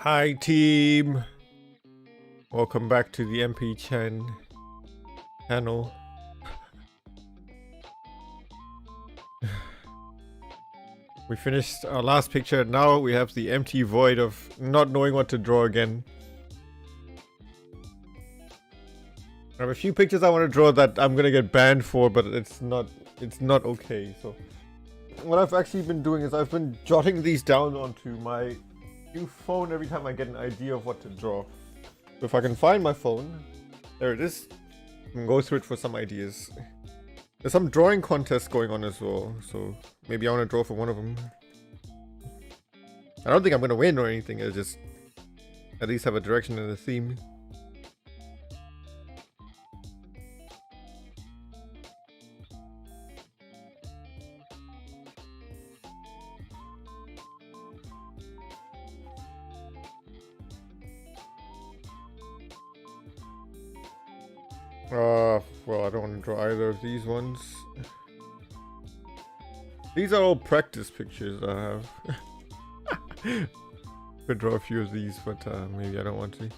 Hi team, welcome back to the Empychan channel. We finished our last picture. Now we have the empty void of not knowing what to draw again. I have a few pictures I want to draw that I'm gonna get banned for, but it's not okay. So what I've actually been doing is I've been jotting these down onto my new phone every time I get an idea of what to draw. So if I can find my phone, there it is. I can go through it for some ideas. There's some drawing contests going on as well, so maybe I want to draw for one of them. I don't think I'm going to win or anything, I'll just at least have a direction and a theme. Well, I don't want to draw either of these ones. These are all practice pictures I have. Could draw a few of these, but maybe I don't want to.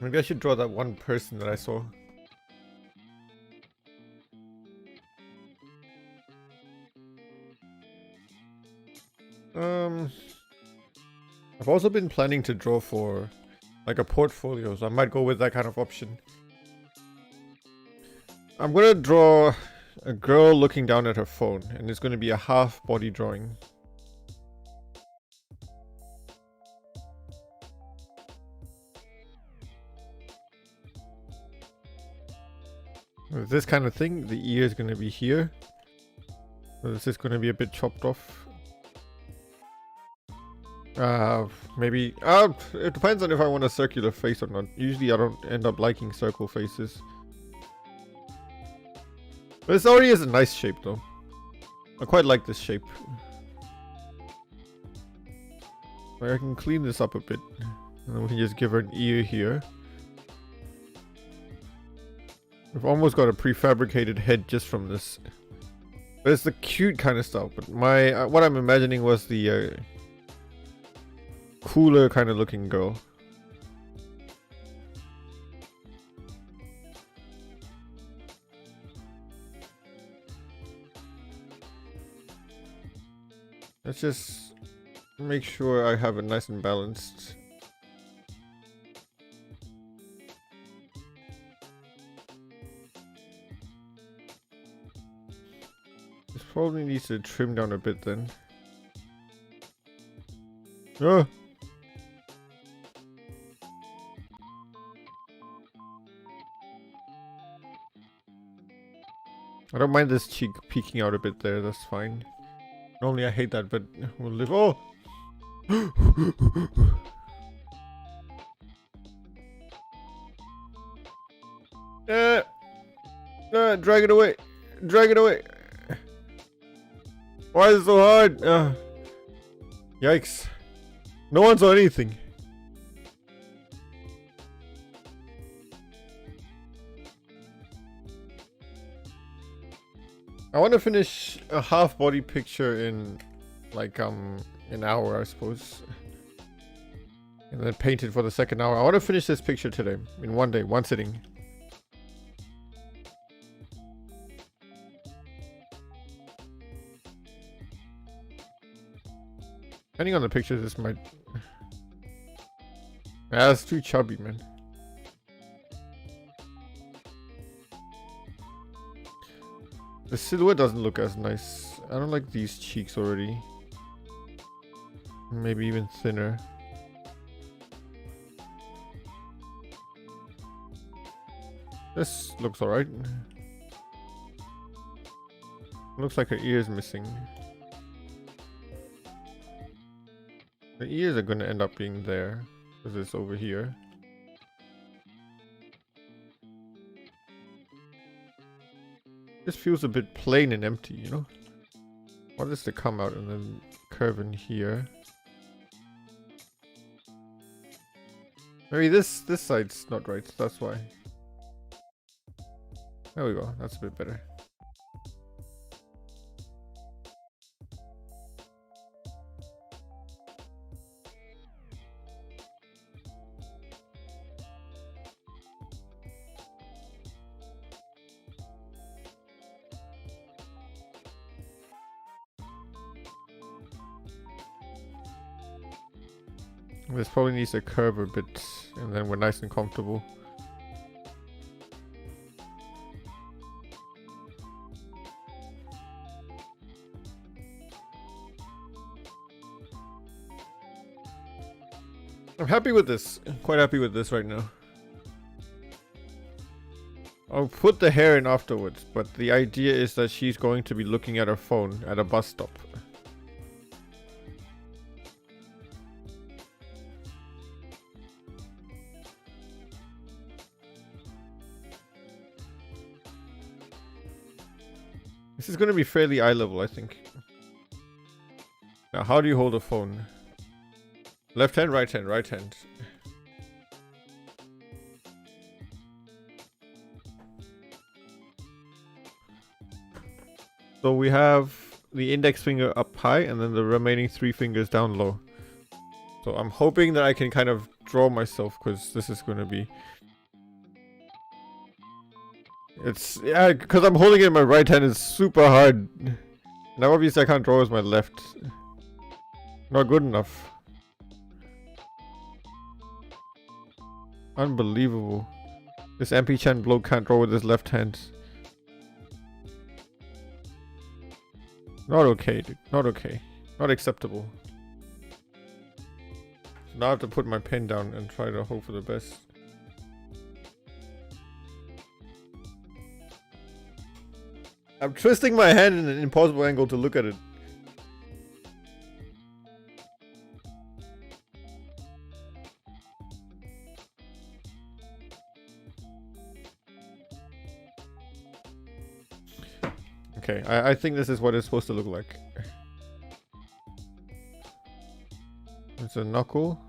Maybe I should draw that one person that I saw. I've also been planning to draw for like a portfolio, so I might go with that kind of option. I'm gonna draw a girl looking down at her phone, and it's gonna be a half body drawing. With this kind of thing, the ear is gonna be here. So this is gonna be a bit chopped off. Maybe, it depends on if I want a circular face or not. Usually I don't end up liking circle faces. But this already is a nice shape though. I quite like this shape. I can clean this up a bit. And then we can just give her an ear here. We've almost got a prefabricated head just from this. But it's the cute kind of stuff. But what I'm imagining was the cooler kind of looking girl. Let's just make sure I have it nice and balanced. This probably needs to trim down a bit then. Oh! I don't mind this cheek peeking out a bit there, that's fine. Normally I hate that, but we'll live. Oh! Drag it away! Drag it away! Why is it so hard? Yikes. No one saw anything. I want to finish a half body picture in like an hour, I suppose. And then paint it for the second hour. I want to finish this picture today, in one day, one sitting. Depending on the picture, this might... Yeah, it's too chubby, man. The silhouette doesn't look as nice. I don't like these cheeks already. Maybe even thinner. This looks alright. Looks like her ear is missing. The ears are going to end up being there because it's over here. This feels a bit plain and empty, you know? What is to come out and then curve in here? Maybe this side's not right, that's why. There we go, that's a bit better. This probably needs to curve a bit, and then we're nice and comfortable. I'm happy with this. I'm quite happy with this right now. I'll put the hair in afterwards, but the idea is that she's going to be looking at her phone at a bus stop. This is going to be fairly eye level, I think. Now, how do you hold a phone? Left hand, right hand, right hand. So we have the index finger up high and then the remaining 3 fingers down low. So I'm hoping that I can kind of draw myself, because this is going to be... It's... yeah, because I'm holding it in my right hand, it's super hard. Now obviously I can't draw with my left. Not good enough. Unbelievable. This Empychan bloke can't draw with his left hand. Not okay, dude. Not okay. Not acceptable. So now I have to put my pen down and try to hope for the best. I'm twisting my hand in an impossible angle to look at it. Okay, I think this is what it's supposed to look like. It's a knuckle.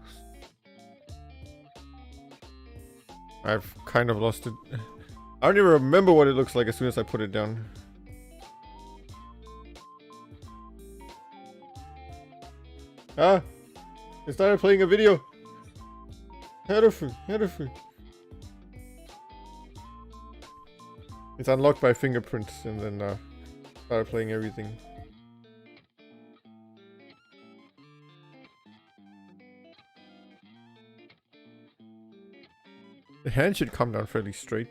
I've kind of lost it. I don't even remember what it looks like as soon as I put it down. Ah! It started playing a video! Headful. It's unlocked by fingerprints and then started playing everything. The hand should come down fairly straight.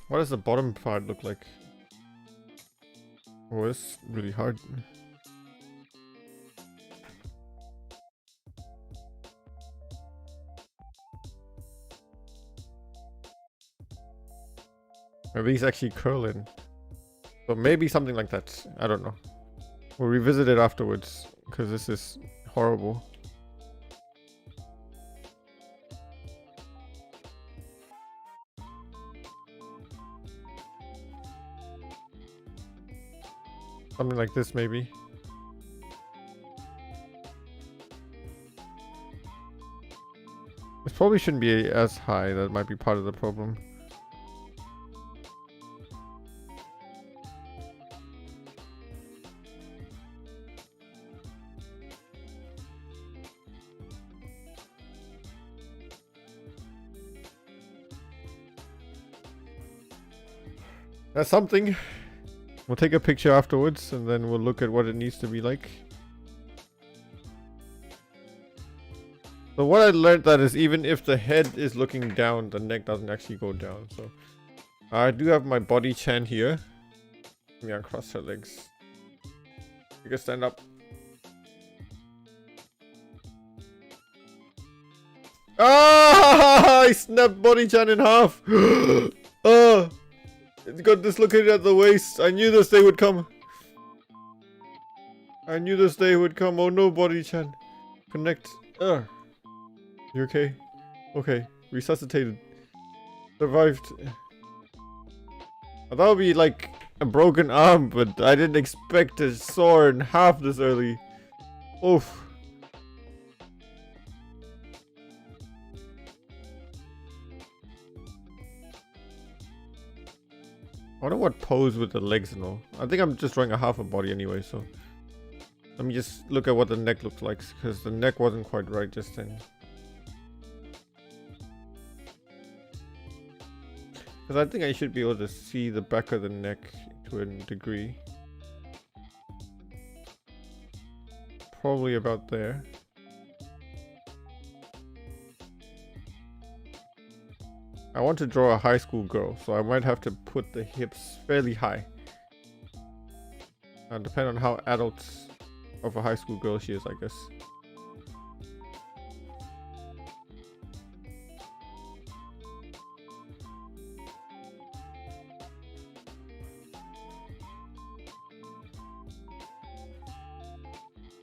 What does the bottom part look like? Oh, it's really hard. Maybe he's actually curling. So maybe something like that. I don't know. We'll revisit it afterwards, because this is horrible. Something like this, maybe. This probably shouldn't be as high. That might be part of the problem. That's something. We'll take a picture afterwards and then we'll look at what it needs to be like. So what I learned that is even if the head is looking down, the neck doesn't actually go down. So I do have my body chan here. Let me uncross her legs. You can stand up. Ah! I snapped body chan in half. Oh! It got dislocated at the waist. I knew this day would come. I knew this day would come. Oh no, body-chan. Connect. You okay? Okay. Resuscitated. Survived. I thought it would be like a broken arm, but I didn't expect to soar in half this early. Oof. I wonder what pose with the legs and all. I think I'm just drawing a half a body anyway, so let me just look at what the neck looks like, because the neck wasn't quite right just then. Because I think I should be able to see the back of the neck to a degree. probably about there. I want to draw a high school girl, so I might have to put the hips fairly high. Depend on how adult of a high school girl she is, I guess.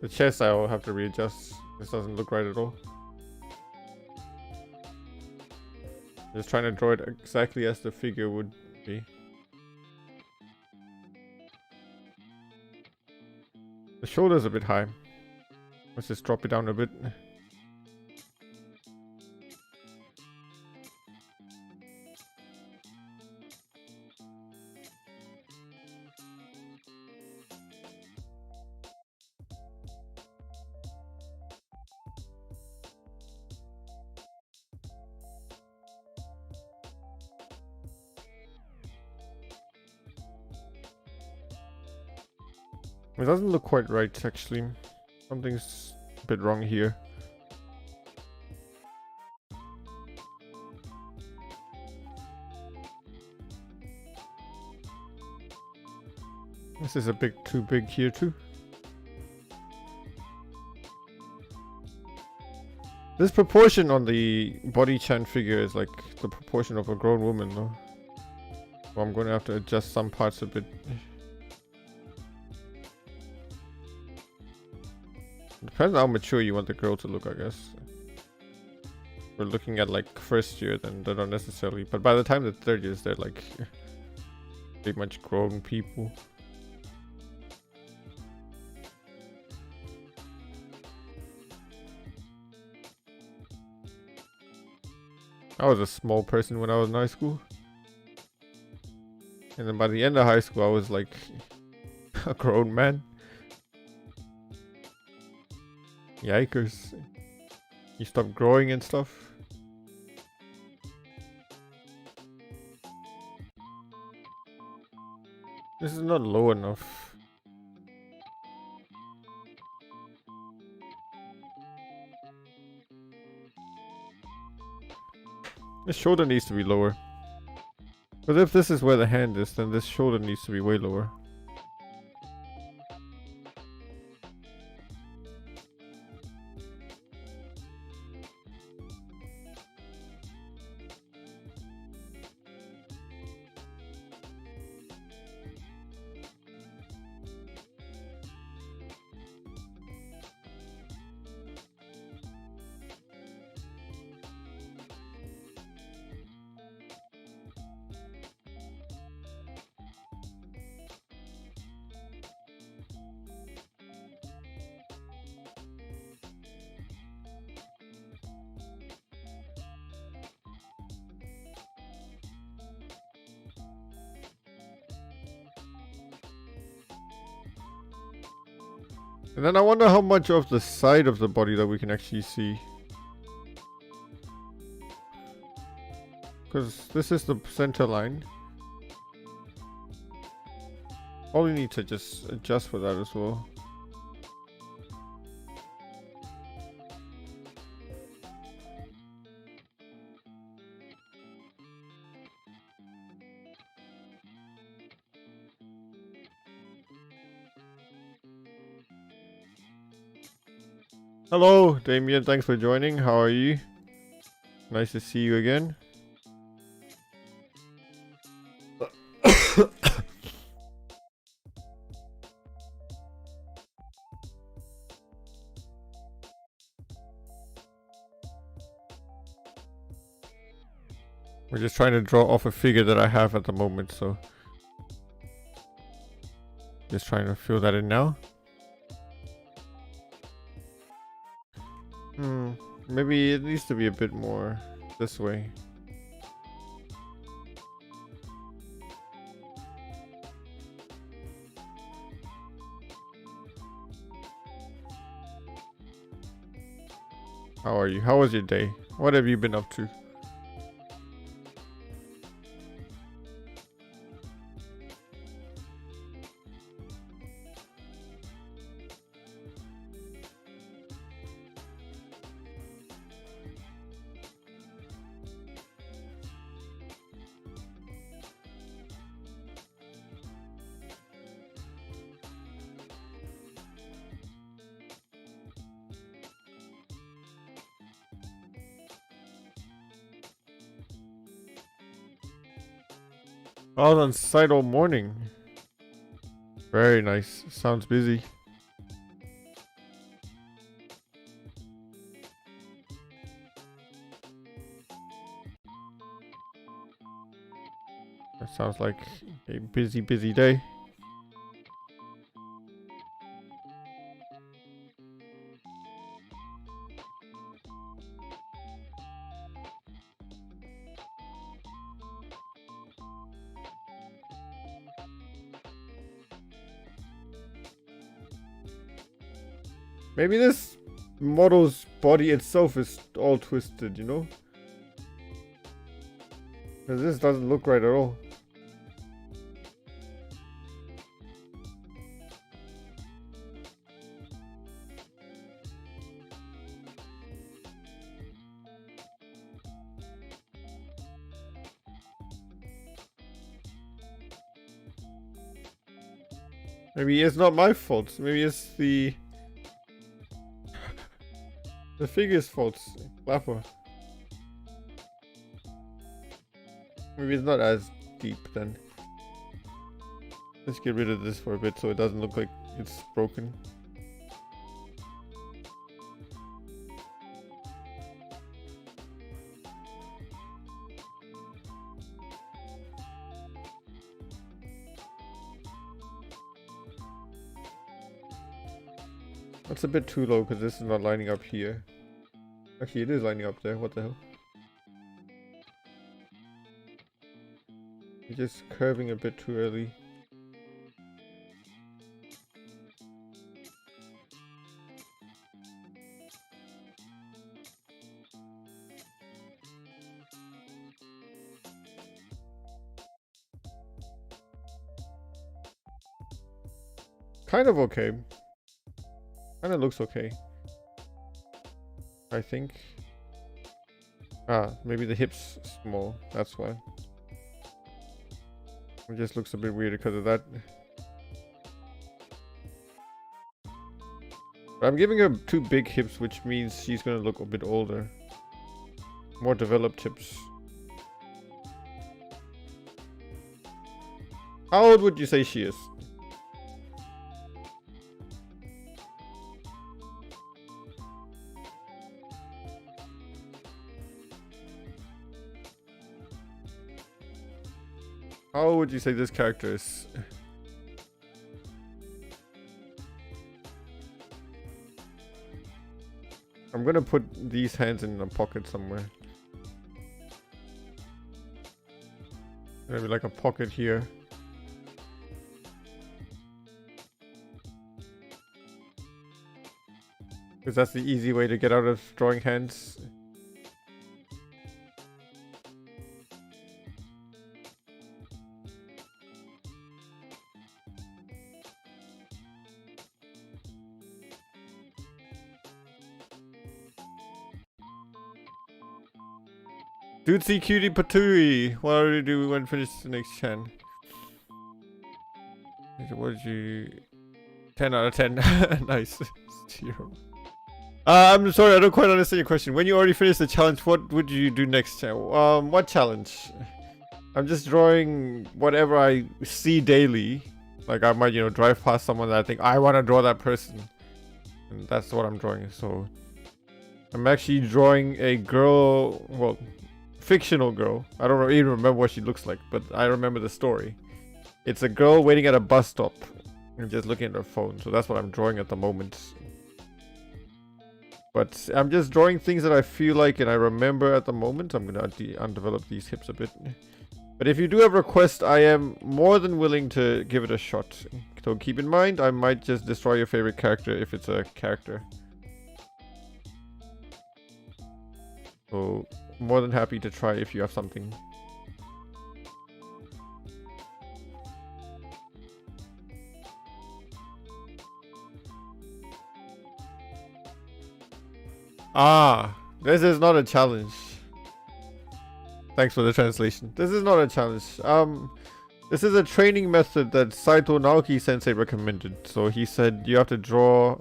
The chest I will have to readjust. This doesn't look right at all. Just trying to draw it exactly as the figure would be. The shoulder's a bit high. Let's just drop it down a bit. It doesn't look quite right, actually. Something's a bit wrong here. This is a bit too big here, too. This proportion on the Empychan figure is like the proportion of a grown woman, though. So I'm going to have to adjust some parts a bit. Depends on how mature you want the girl to look, I guess. We're looking at like first year, then they're not necessarily. But by the time the third years, they're like pretty much grown people. I was a small person when I was in high school. And then by the end of high school, I was like a grown man. Yikers. You stop growing and stuff. This is not low enough. This shoulder needs to be lower. But if this is where the hand is, then this shoulder needs to be way lower. And then I wonder how much of the side of the body that we can actually see. Because this is the center line. Probably need to just adjust for that as well. Hello, Damien. Thanks for joining. How are you? Nice to see you again. We're just trying to draw off a figure that I have at the moment, so just trying to fill that in now. Maybe it needs to be a bit more this way. How are you? How was your day? What have you been up to? I was on site all morning. Very nice. Sounds busy. That sounds like a busy, busy day. Maybe this model's body itself is all twisted, you know? Because this doesn't look right at all. Maybe it's not my fault. Maybe it's the figure's fault. Flapper. Maybe it's not as deep then. Let's get rid of this for a bit so it doesn't look like it's broken. That's a bit too low because this is not lining up here. Actually, it is lining up there. What the hell? You're just curving a bit too early. Kind of okay. Kind of looks okay. I think. Ah, maybe the hips small. That's why. It just looks a bit weird because of that. But I'm giving her two big hips, which means she's gonna look a bit older. More developed hips. How old would you say she is? How would you say this character is? I'm gonna put these hands in a pocket somewhere. Maybe like a pocket here. Because that's the easy way to get out of drawing hands. Dudesy cutie patooey. What do we do when finish the next chan? What did you... 10 out of 10. Nice. 0. I'm sorry, I don't quite understand your question. When you already finished the challenge, what would you do next? What challenge? I'm just drawing whatever I see daily. Like I might, you know, drive past someone that I think I want to draw that person, and that's what I'm drawing. So I'm actually drawing a girl, well, fictional girl. I don't even remember what she looks like, but I remember the story. It's a girl waiting at a bus stop and just looking at her phone. So that's what I'm drawing at the moment. But I'm just drawing things that I feel like and I remember at the moment. I'm gonna undevelop these hips a bit. But if you do have requests, I am more than willing to give it a shot. So keep in mind, I might just destroy your favorite character if it's a character. So more than happy to try if you have something. Ah, this is not a challenge. Thanks for the translation. This is not a challenge. This is a training method that Saito Naoki sensei recommended. So he said you have to draw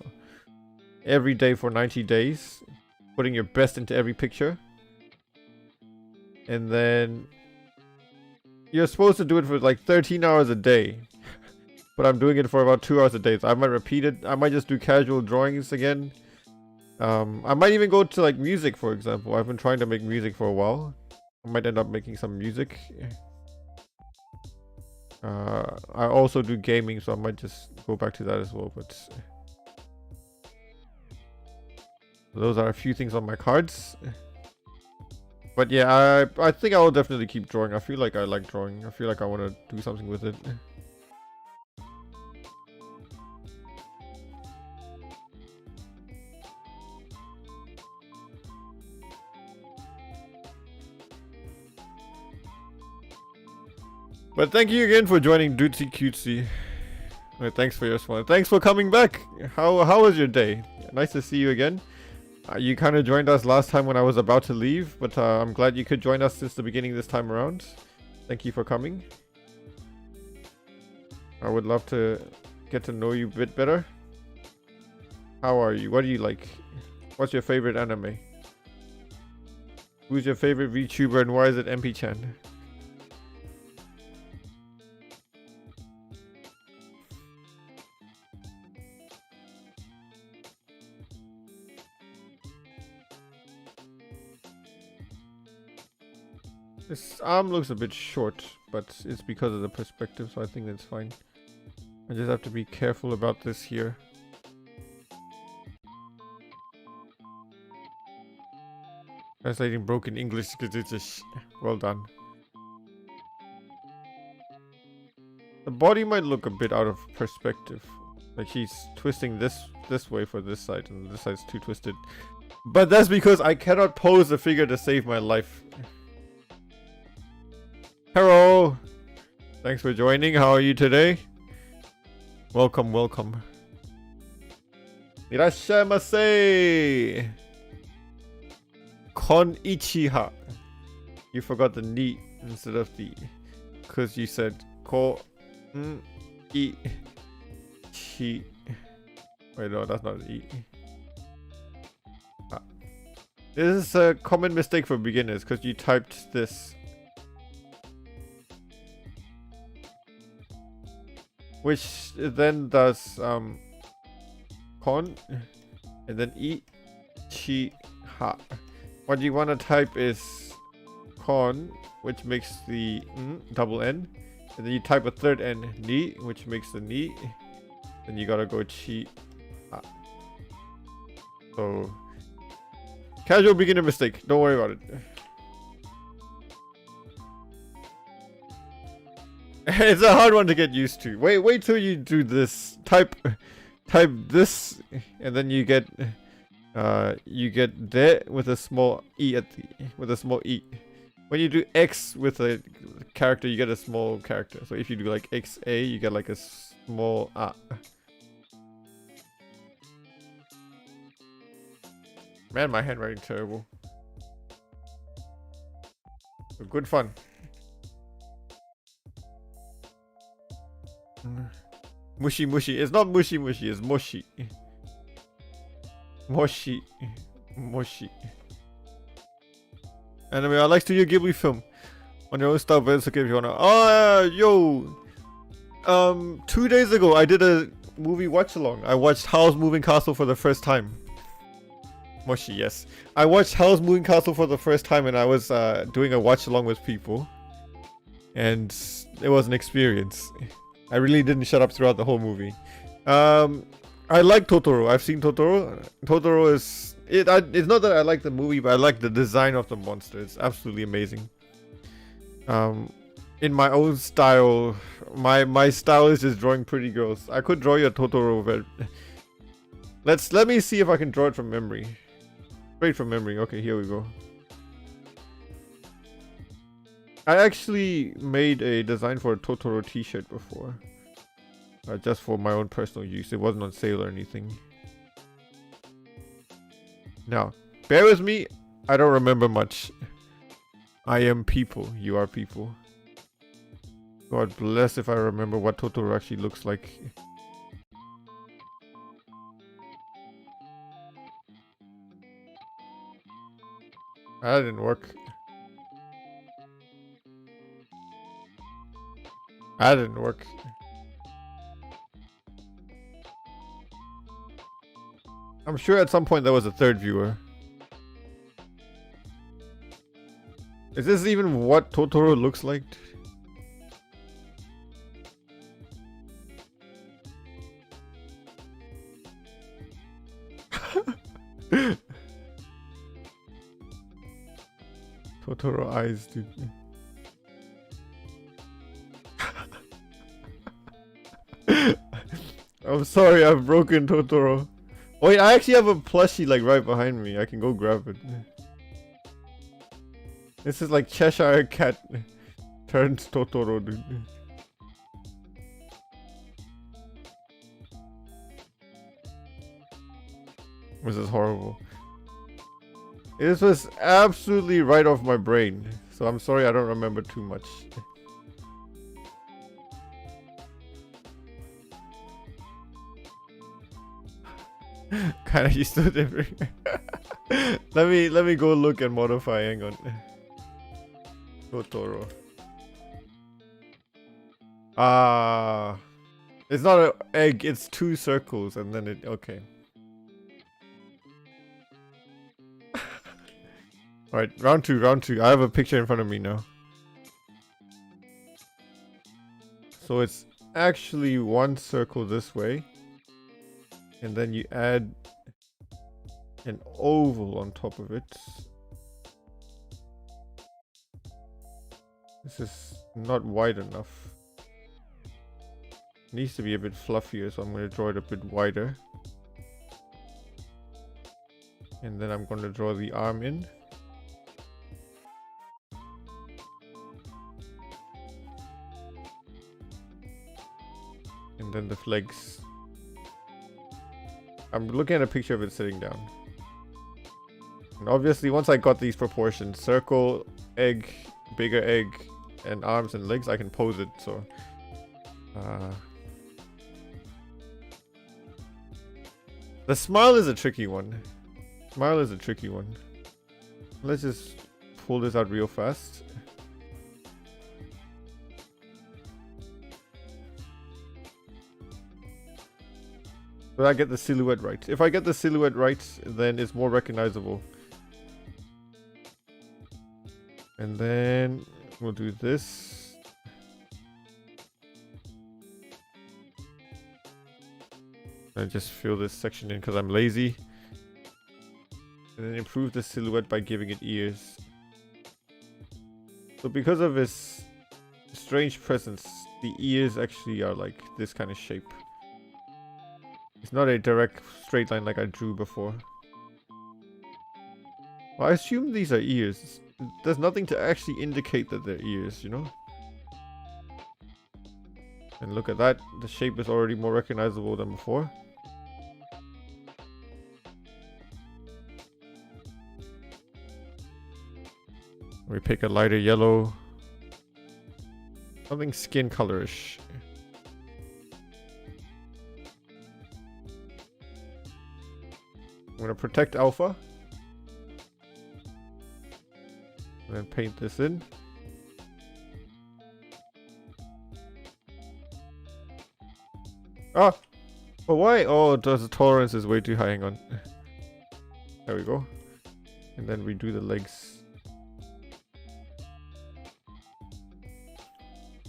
every day for 90 days, putting your best into every picture. And then you're supposed to do it for like 13 hours a day. But I'm doing it for about 2 hours a day. So I might repeat it. I might just do casual drawings again. I might even go to like music, for example. I've been trying to make music for a while. I might end up making some music. I also do gaming, so I might just go back to that as well. But those are a few things on my cards. But yeah, I think I will definitely keep drawing. I feel like I like drawing. I feel like I want to do something with it. But thank you again for joining Dootsy Cutesy. Thanks for your smile. Thanks for coming back. How was your day? Nice to see you again. You kind of joined us last time when I was about to leave, but I'm glad you could join us since the beginning this time around. Thank you for coming. I would love to get to know you a bit better. How are you? What do you like? What's your favorite anime? Who's your favorite VTuber and why is it Empychan? This arm looks a bit short, but it's because of the perspective, so I think that's fine. I just have to be careful about this here. Translating broken English because it's just well done. The body might look a bit out of perspective. Like she's twisting this way for this side, and this side's too twisted. But that's because I cannot pose the figure to save my life. Hello! Thanks for joining. How are you today? Welcome, welcome. Irashaimase! Konnichiwa. You forgot the ni instead of the, because you said ko i chi. Wait, no, that's not an e. This is a common mistake for beginners because you typed this, which then does kon and then i chi ha. What you want to type is kon, which makes the double n, and then you type a third n, ni, which makes the ni. Then you gotta go chi ha. So casual beginner mistake. Don't worry about it. It's a hard one to get used to. Wait till you do this. Type this, and then you get there with a small e at the with a small e. When you do x with a character, you get a small character. So if you do like xa, you get like a small a. Man, my handwriting terrible. But good fun. Mushy mushy. It's not mushy mushy, it's mushy. Moshi. Moshi. Anyway, I like Studio Ghibli film. On your own style, but it's okay if you wanna. Oh, yo! 2 days ago, I did a movie watch along. I watched Howl's Moving Castle for the first time. Moshi, yes. I watched Howl's Moving Castle for the first time, and I was doing a watch along with people. And it was an experience. I really didn't shut up throughout the whole movie. I like Totoro. I've seen Totoro. Totoro is... It's not that I like the movie, but I like the design of the monster. It's absolutely amazing. In my own style, my style is just drawing pretty girls. I could draw you a Totoro, but... Let me see if I can draw it from memory. Straight from memory. Okay, here we go. I actually made a design for a Totoro t-shirt before. Just for my own personal use. It wasn't on sale or anything. Now, bear with me. I don't remember much. I am people. You are people. God bless if I remember what Totoro actually looks like. That didn't work. That didn't work. I'm sure at some point there was a third viewer. Is this even what Totoro looks like? Totoro eyes, dude. I'm sorry, I've broken Totoro. Oh wait, I actually have a plushie like right behind me. I can go grab it. This is like Cheshire Cat turns Totoro, dude. This is horrible. This was absolutely right off my brain. So I'm sorry I don't remember too much. Kinda used to different. let me go look and modify. Hang on. Totoro. It's not an egg, it's two circles and then it okay. Alright, round two. I have a picture in front of me now. So it's actually one circle this way. And then you add an oval on top of it. This is not wide enough. It needs to be a bit fluffier, so I'm going to draw it a bit wider. And then I'm going to draw the arm in. And then the legs. I'm looking at a picture of it sitting down. And obviously once I got these proportions, circle, egg, bigger egg, and arms and legs, I can pose it, so the smile is a tricky one. Let's just pull this out real fast. But I get the silhouette right. If I get the silhouette right, then it's more recognizable. And then we'll do this. I just fill this section in because I'm lazy. And then improve the silhouette by giving it ears. So because of his strange presence, the ears actually are like this kind of shape. It's not a direct straight line like I drew before. Well, I assume these are ears. There's nothing to actually indicate that they're ears, you know? And look at that. The shape is already more recognizable than before. We pick a lighter yellow. Something skin colorish. I'm going to protect alpha. And then paint this in. Ah! But why? Oh, the tolerance is way too high. Hang on. There we go. And then we do the legs.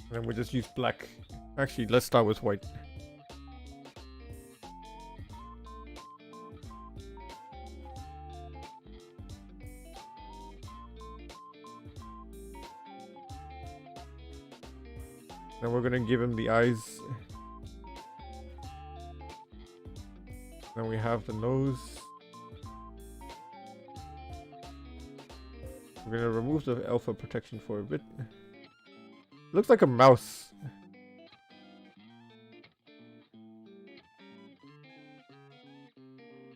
And then we just use black. Actually, let's start with white. Then we're gonna give him the eyes. Then we have the nose. We're gonna remove the alpha protection for a bit. Looks like a mouse.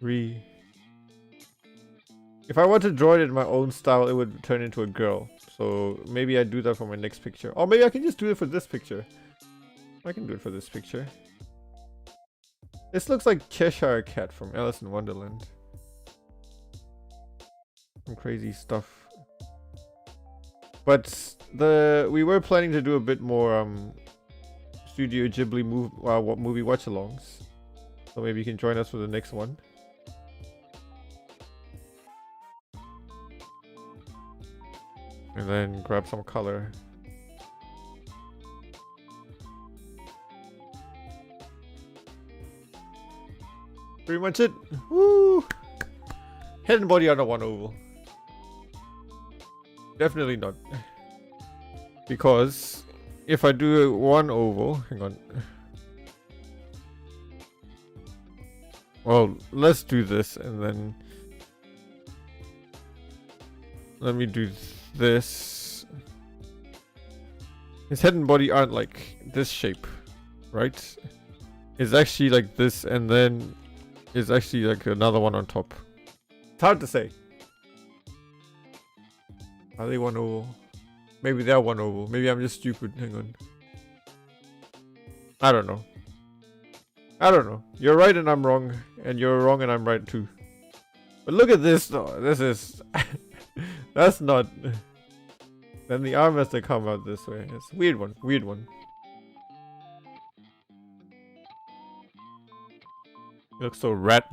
If I were to draw it in my own style, it would turn into a girl. So maybe I do that for my next picture. Or maybe I can just do it for this picture. I can do it for this picture. This looks like Cheshire Cat from Alice in Wonderland. Some crazy stuff. But we were planning to do a bit more Studio Ghibli movie watch-alongs. So maybe you can join us for the next one. And then grab some color. Pretty much it. Woo! Head and body are not one oval. Definitely not. Because if I do one oval, hang on. Well, let's do this and then let me do this. His head and body aren't like this shape, right? It's actually like this, and then it's actually like another one on top. It's hard to say. Are they one oval? Maybe they're one oval. Maybe I'm just stupid. Hang on. I don't know. I don't know. You're right and I'm wrong. And you're wrong and I'm right too. But look at this though. This is... That's not... Then the arm has to come out this way. It's a weird one. Weird one. It looks so rat.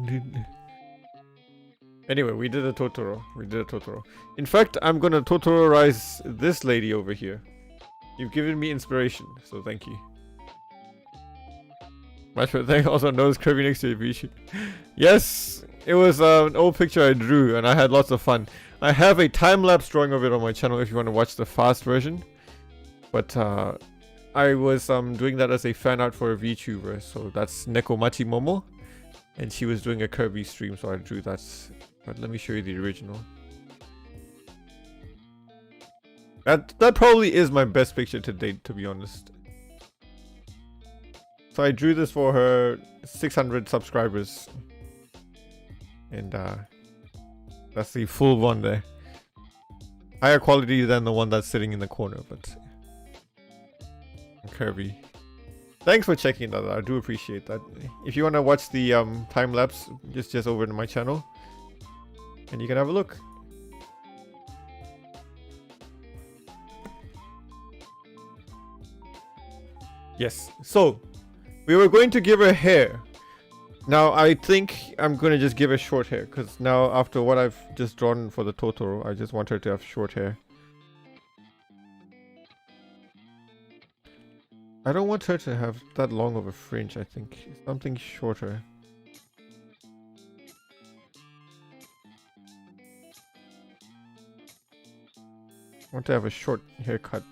Anyway, we did a Totoro. We did a Totoro. In fact, I'm gonna Totoro-rize this lady over here. You've given me inspiration, so thank you. Much for thank also knows curvy next to Empychan. Yes, it was an old picture I drew, and I had lots of fun. I have a time-lapse drawing of it on my channel if you want to watch the fast version. But I was doing that as a fan art for a VTuber, so that's Nekomachi Momo. And she was doing a Kirby stream, so I drew that. But let me show you the original. That probably is my best picture to date, to be honest. So I drew this for her 600 subscribers. And that's the full one there. Higher quality than the one that's sitting in the corner, but Kirby. Thanks for checking that out. I do appreciate that. If you want to watch the time lapse, just over to my channel, and you can have a look. Yes. So we were going to give her hair. Now I think I'm going to just give her short hair because now after what I've just drawn for the Totoro, I just want her to have short hair. I don't want her to have that long of a fringe, I think. Something shorter. I want to have a short haircut.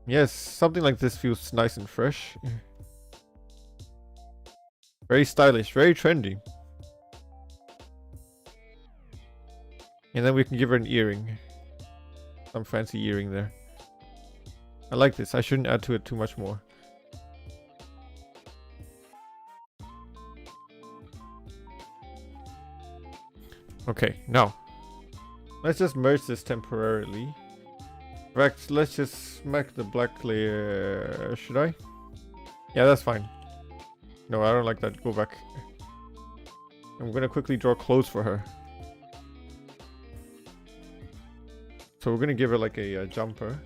Yes, something like this feels nice and fresh. Very stylish, very trendy. And then we can give her an earring. Some fancy earring there. I like this. I shouldn't add to it too much more. Okay, now let's just merge this temporarily. In fact, let's just smack the black layer. Should I? Yeah, that's fine. No, I don't like that. Go back. I'm gonna quickly draw clothes for her. So we're gonna give her like a jumper.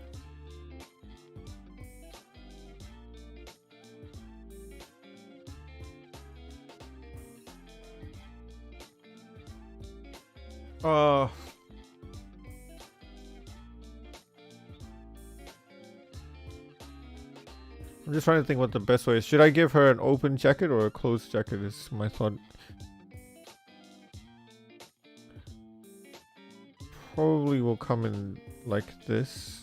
I'm just trying to think what the best way is. Should I give her an open jacket or a closed jacket is my thought. Probably will come in like this.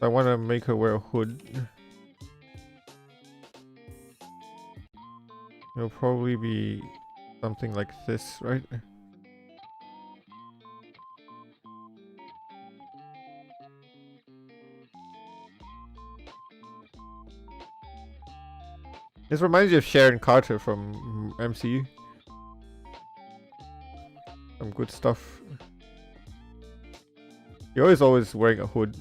I want to make her wear a hood. It'll probably be something like this, right? This reminds me of Sharon Carter from MCU. Some good stuff. You're always wearing a hood.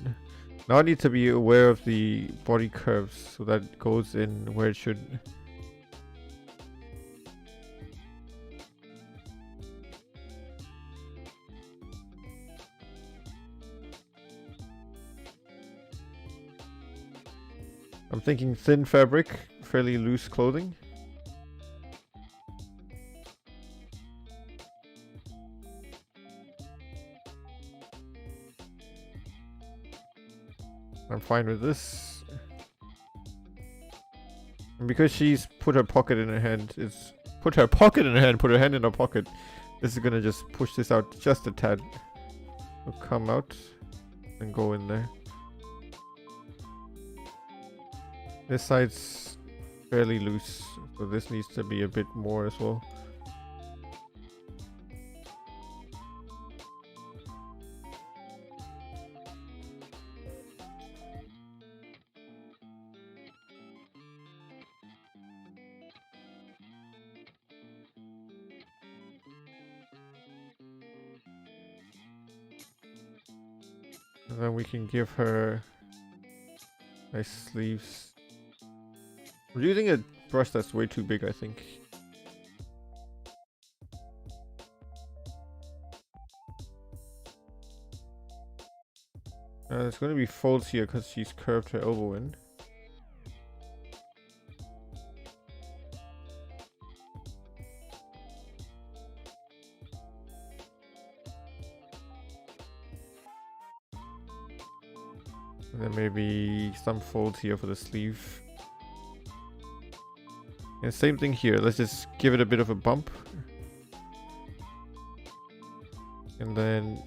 Now I need to be aware of the body curves so that it goes in where it should. I'm thinking thin fabric, fairly loose clothing. I'm fine with this. And because she's put her pocket in her hand, put her hand in her pocket. This is gonna just push this out just a tad. It'll come out and go in there. This side's fairly loose, so this needs to be a bit more as well. And then we can give her nice sleeves. I'm using a brush that's way too big, I think. There's going to be folds here because she's curved her elbow in. And then maybe some folds here for the sleeve. And same thing here. Let's just give it a bit of a bump. And then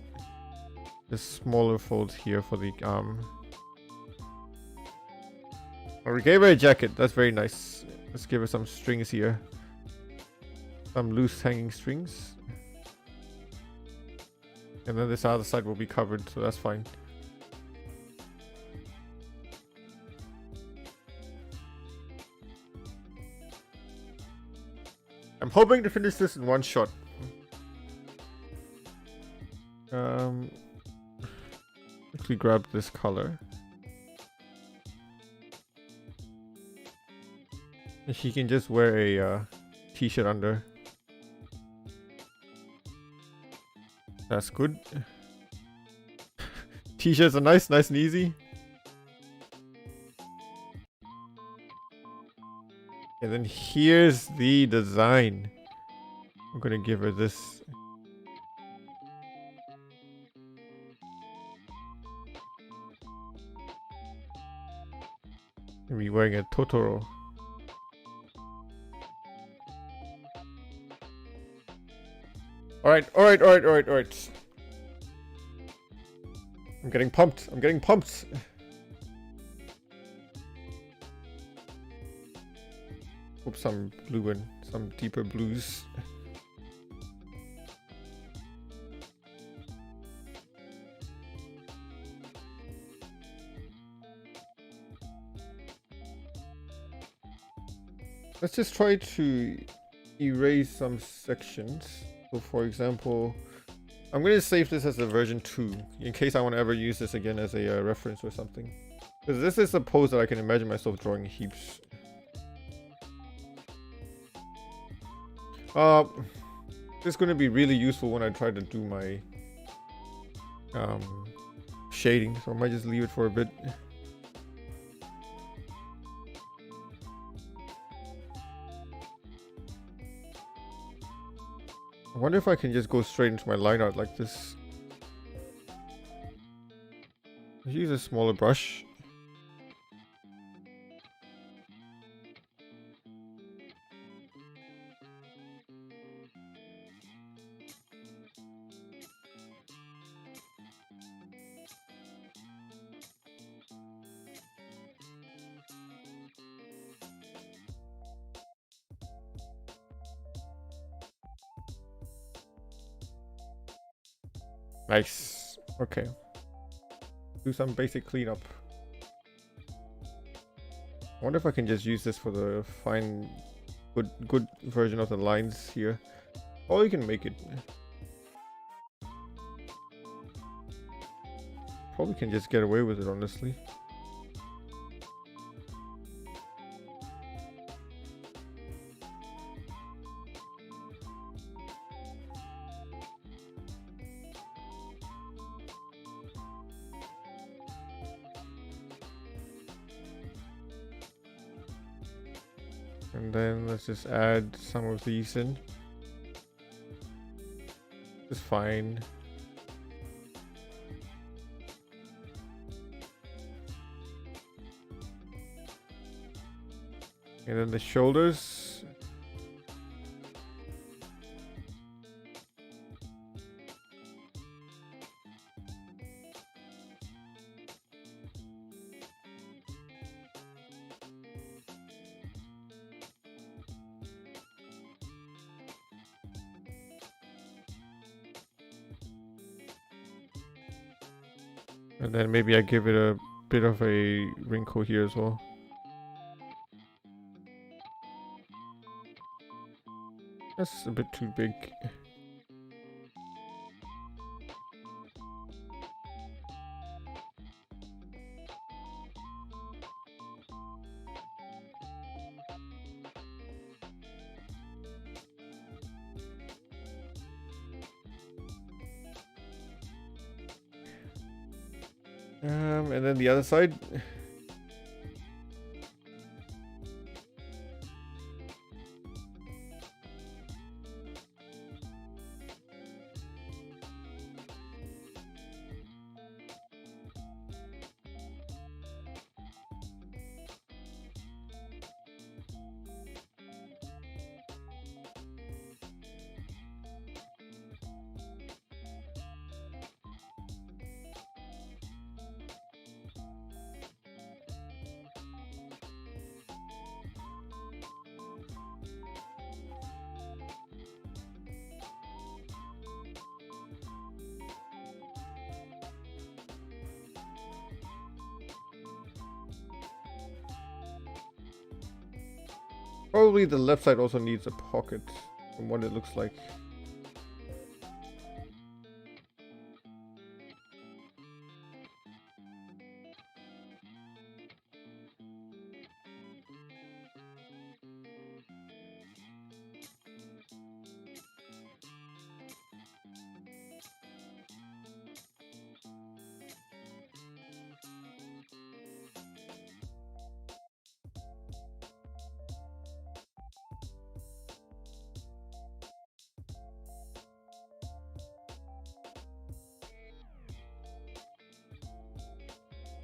the smaller folds here for the arm. Oh, we gave her a jacket. That's very nice. Let's give her some strings here. Some loose hanging strings. And then this other side will be covered, so that's fine. I'm hoping to finish this in one shot. Actually grab this color. And she can just wear a t-shirt under. That's good. T-shirts are nice and easy. And then here's the design. I'm gonna give her this. Maybe wearing a Totoro. Alright. I'm getting pumped. Hope some blue and some deeper blues. Let's just try to erase some sections. So for example, I'm going to save this as a version 2 in case I want to ever use this again as a reference or something. Because this is a pose that I can imagine myself drawing heaps. This is going to be really useful when I try to do my shading, so I might just leave it for a bit. I wonder if I can just go straight into my line art like this. Let's use a smaller brush. Nice. Okay. Do some basic cleanup. I wonder if I can just use this for the fine, good version of the lines here. Or you can make it. Probably can just get away with it, honestly. And then let's just add some of these in. It's fine. And then the shoulders. And then maybe I give it a bit of a wrinkle here as well. That's a bit too big. And then the other side. Probably the left side also needs a pocket from what it looks like.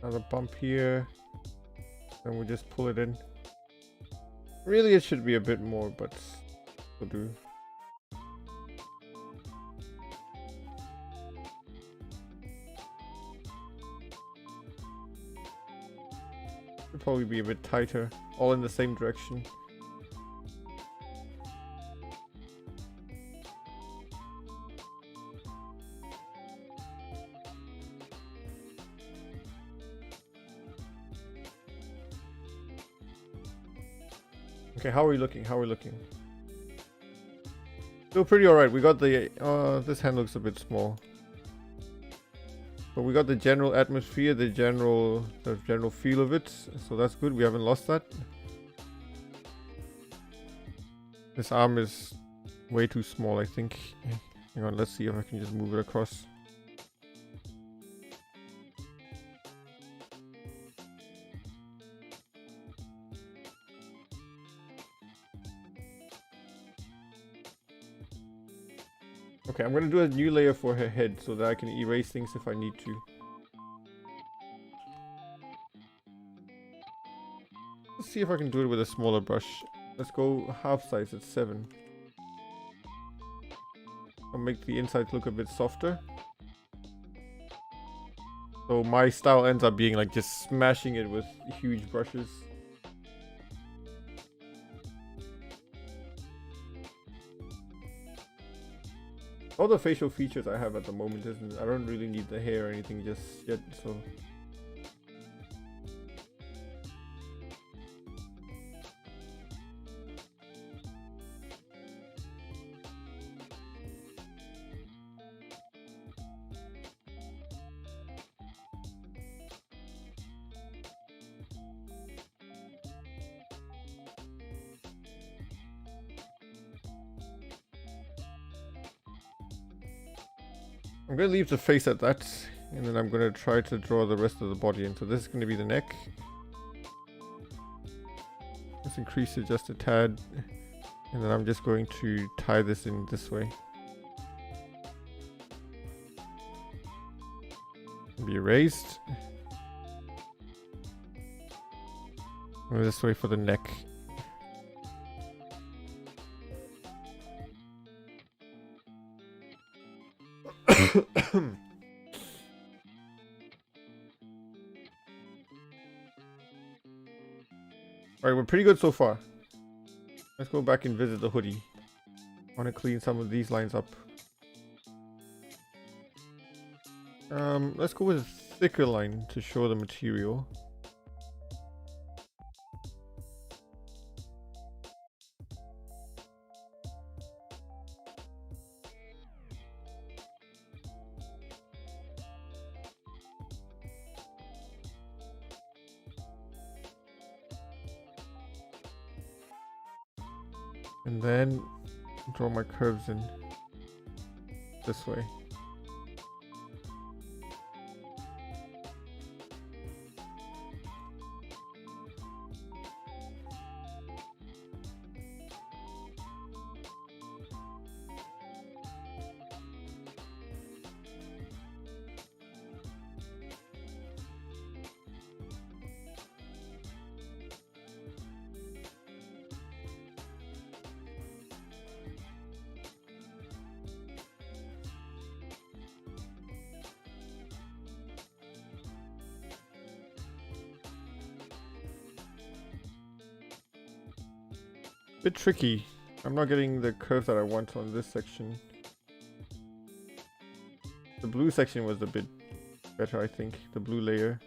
Another bump here. Then we just pull it in. Really, it should be a bit more, but will do. Should probably be a bit tighter, all in the same direction. Okay, how are we looking? How are we looking? Still pretty alright. We got the this hand looks a bit small. But we got the general atmosphere, the general feel of it. So that's good. We haven't lost that. This arm is way too small, I think. Hang on, let's see if I can just move it across. Okay, I'm gonna do a new layer for her head so that I can erase things if I need to. Let's see if I can do it with a smaller brush. Let's go half size at 7. I'll make the inside look a bit softer. So my style ends up being like just smashing it with huge brushes. All the facial features I have at the moment I don't really need the hair or anything just yet, so. I'm gonna leave the face at that, and then I'm gonna try to draw the rest of the body in. So this is gonna be the neck. This Let's increase it just a tad. And then I'm just going to tie this in this way. Be erased. And this way for the neck. Alright, we're pretty good so far. Let's go back and visit the hoodie. I want to clean some of these lines up. Let's go with a thicker line to show the material. And then draw my curves in this way. Bit tricky. I'm not getting the curve that I want on this section. The blue section was a bit better, I think. The blue layer.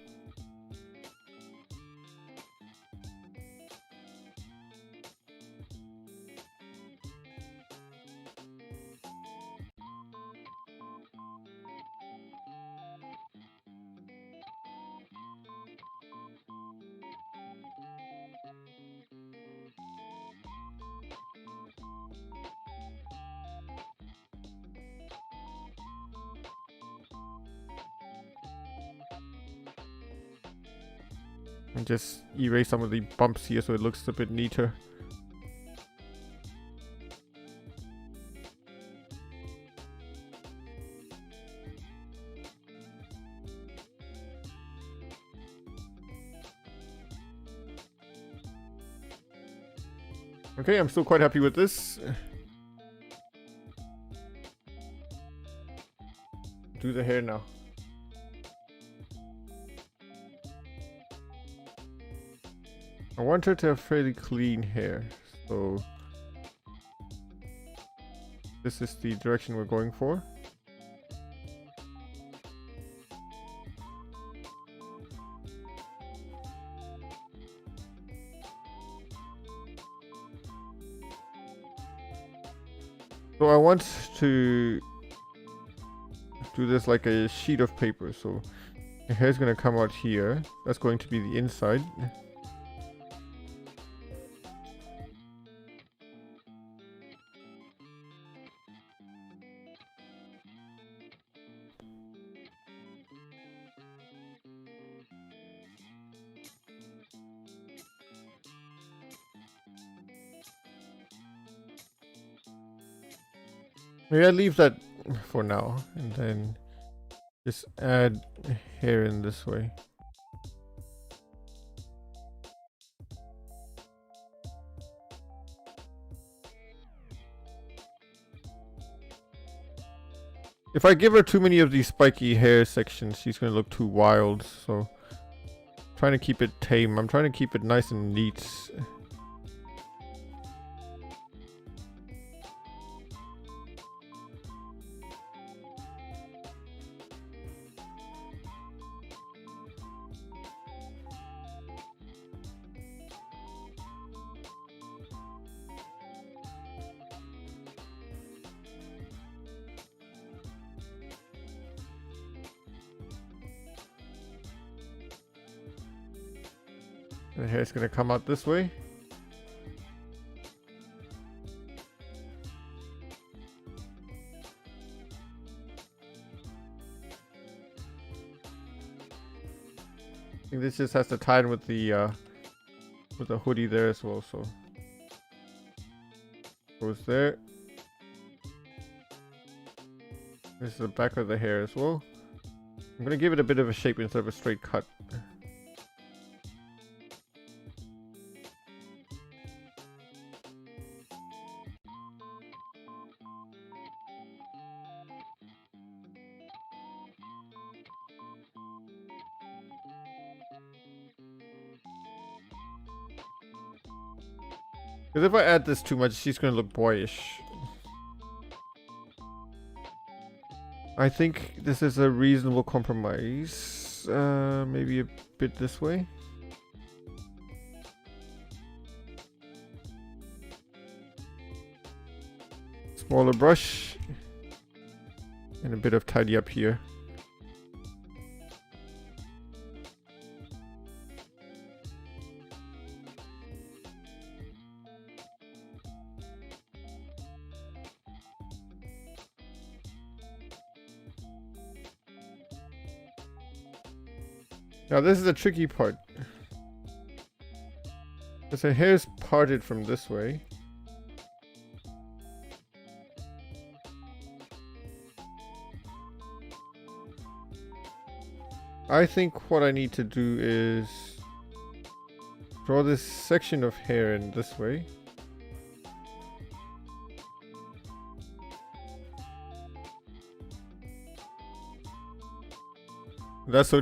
And just erase some of the bumps here so it looks a bit neater. Okay, I'm still quite happy with this. Do the hair now. I want her to have fairly clean hair, so this is the direction we're going for. So I want to do this like a sheet of paper, so the hair is going to come out here. That's going to be the inside. Maybe I leave that for now and then just add hair in this way. If I give her too many of these spiky hair sections, she's going to look too wild, so I'm trying to keep it tame. I'm trying to keep it nice and neat. The hair's gonna come out this way. I think this just has to tie in with the with a hoodie there as well, so goes there. This is the back of the hair as well. I'm gonna give it a bit of a shape instead of a straight cut. Because if I add this too much, she's gonna look boyish. I think this is a reasonable compromise. Maybe a bit this way. Smaller brush. And a bit of tidy up here. Now this is the tricky part. Because her hair is parted from this way. I think what I need to do is draw this section of hair in this way. That's so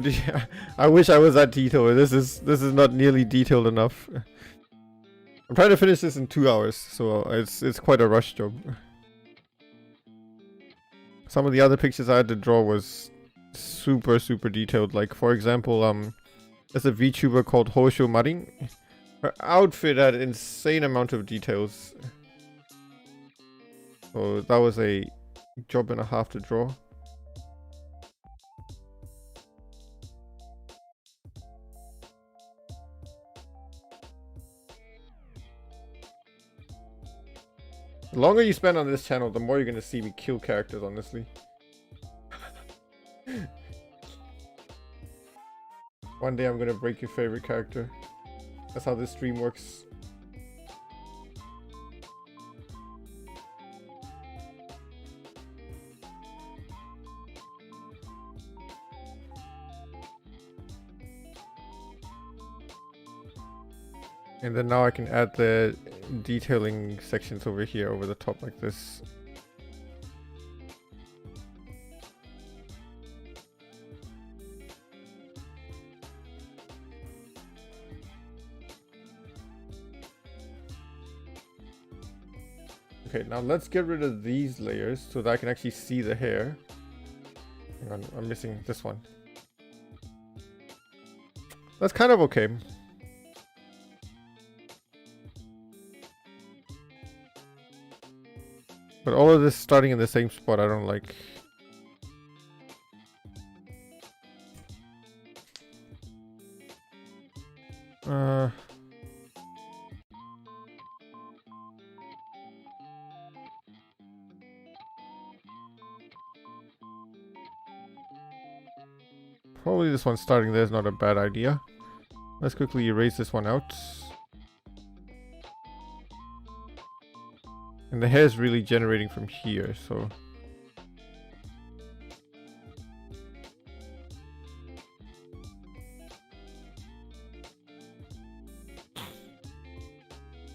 I wish I was that detailed. This is not nearly detailed enough. I'm trying to finish this in 2 hours, so it's quite a rush job. Some of the other pictures I had to draw was super detailed. Like for example, there's a VTuber called Hosho Marin. Her outfit had an insane amount of details. So that was a job and a half to draw. The longer you spend on this channel, the more you're gonna see me kill characters, honestly. One day I'm gonna break your favorite character. That's how this stream works. And then now I can add the detailing sections over here over the top like this. Okay, now let's get rid of these layers so that I can actually see the hair. Hang on, I'm missing this one. That's kind of okay. But all of this starting in the same spot, I don't like. Probably this one starting there is not a bad idea. Let's quickly erase this one out. And the hair is really generating from here, so.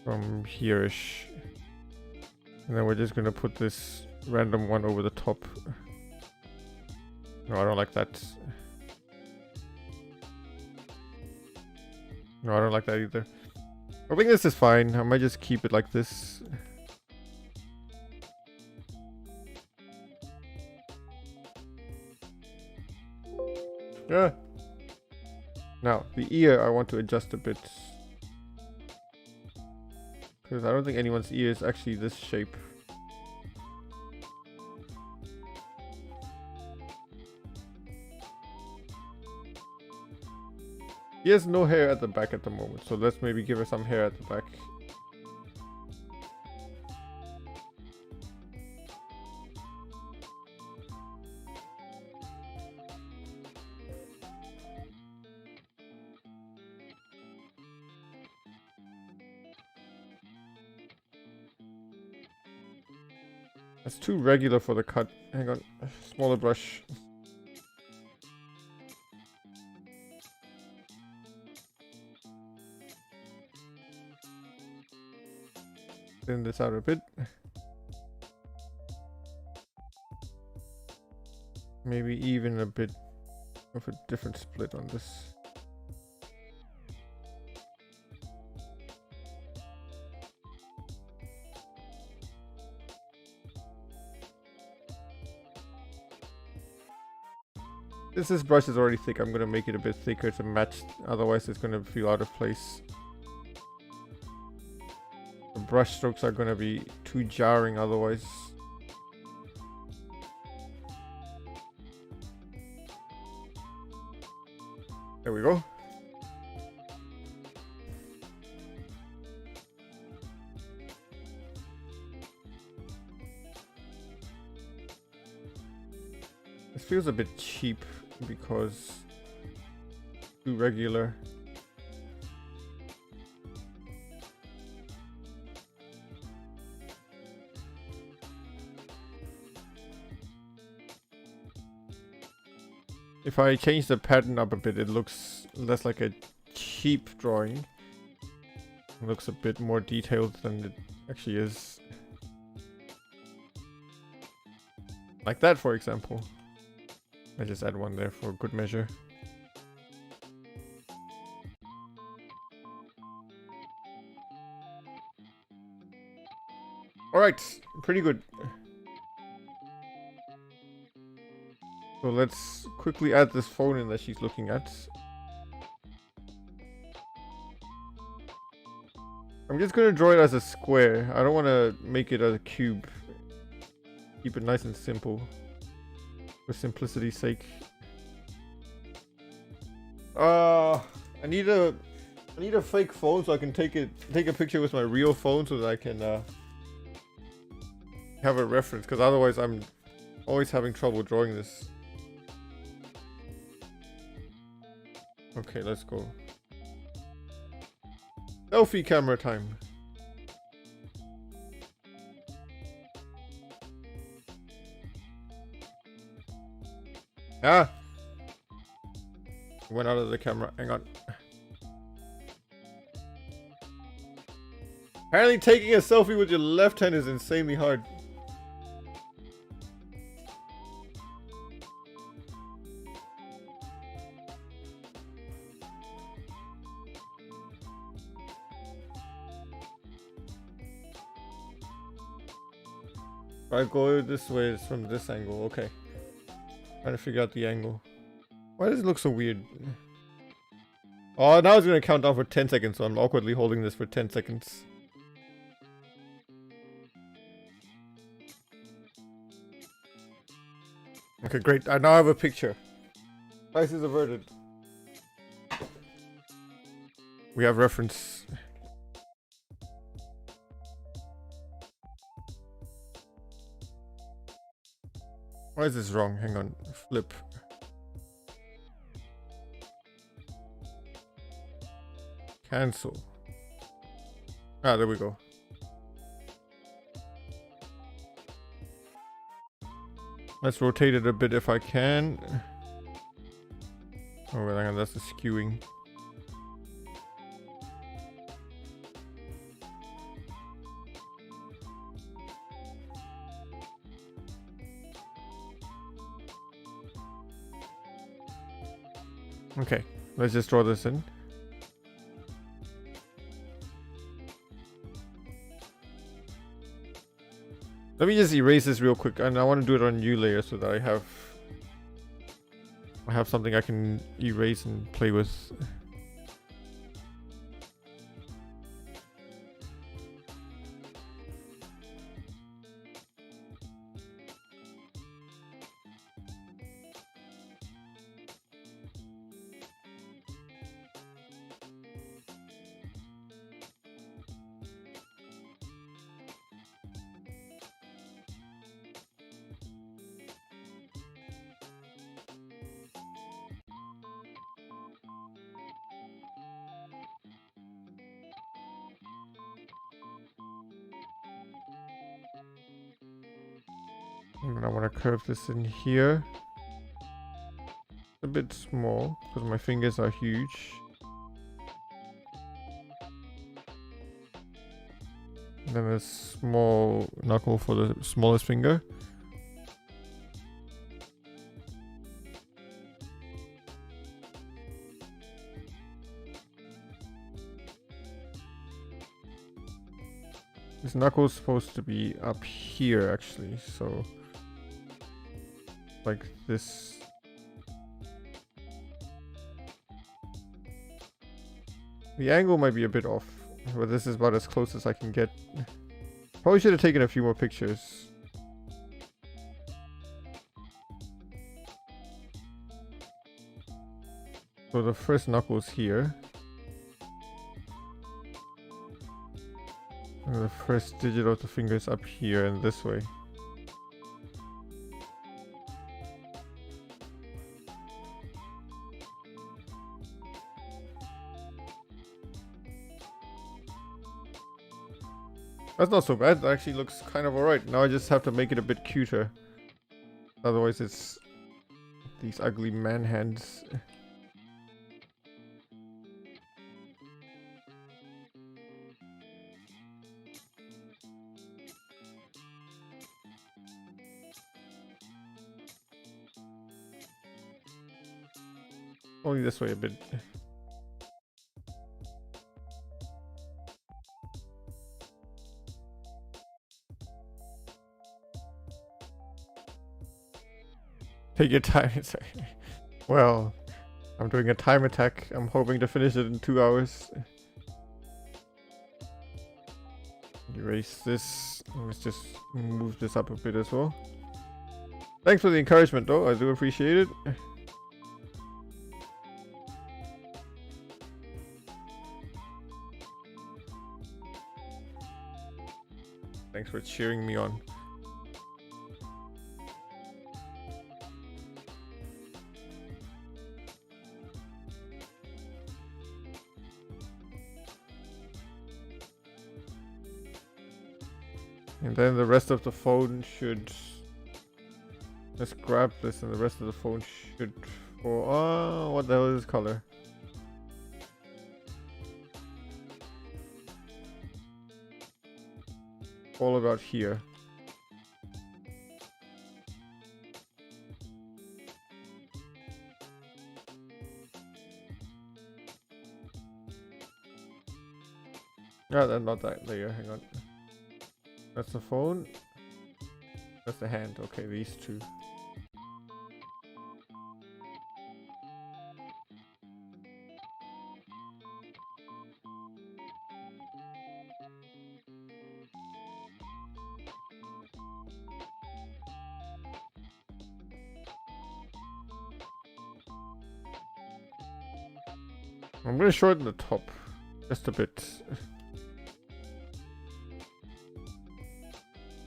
From here-ish. And then we're just gonna put this random one over the top. No, I don't like that. No, I don't like that either. I think this is fine. I might just keep it like this. Yeah. Now, the ear I want to adjust a bit. Because I don't think anyone's ear is actually this shape. He has no hair at the back at the moment, so let's maybe give her some hair at the back. That's too regular for the cut. Hang on. Smaller brush. Thin this out a bit. Maybe even a bit of a different split on this. This brush is already thick. I'm gonna make it a bit thicker to match, otherwise it's gonna feel out of place. The brush strokes are gonna be too jarring otherwise. There we go. This feels a bit cheap because too regular. If I change the pattern up a bit, it looks less like a cheap drawing. It looks a bit more detailed than it actually is. Like that, for example. I just add one there for good measure. Alright, pretty good. So let's quickly add this phone in that she's looking at. I'm just gonna draw it as a square. I don't want to make it a cube. Keep it nice and simple, for simplicity's sake. I need a fake phone so I can take a picture with my real phone so that I can have a reference. Because otherwise, I'm always having trouble drawing this. Okay, let's go. Selfie camera time. Ah! Went out of the camera. Hang on. Apparently taking a selfie with your left hand is insanely hard. If I go this way, it's from this angle. Okay. Trying to figure out the angle. Why does it look so weird? Oh, now it's going to count down for 10 seconds, so I'm awkwardly holding this for 10 seconds. Okay, great. I now have a picture. Crisis averted. We have reference. Why is this wrong? Hang on. Flip. Cancel. Ah, there we go. Let's rotate it a bit if I can. Oh, hang on, that's the skewing. Okay, let's just draw this in. Let me just erase this real quick, and I want to do it on new layer so that I have something I can erase and play with. And then I want to curve this in here. A bit small because my fingers are huge. And then a small knuckle for the smallest finger. This knuckle is supposed to be up here actually, so like this. The angle might be a bit off, but this is about as close as I can get. Probably should have taken a few more pictures. So the first knuckle is here. And the first digit of the finger is up here and this way. That's not so bad. That actually looks kind of alright. Now I just have to make it a bit cuter. Otherwise it's these ugly man hands. Only this way a bit. Take your time. Well, I'm doing a time attack. I'm hoping to finish it in 2 hours. Erase this. Let's just move this up a bit as well. Thanks for the encouragement though. I do appreciate it. Thanks for cheering me on. And then the rest of the phone should... Let's grab this and the rest of the phone should... Oh, what the hell is this color? All about here. Not that layer, hang on. That's the phone. That's the hand. Okay, these two. I'm gonna shorten the top just a bit.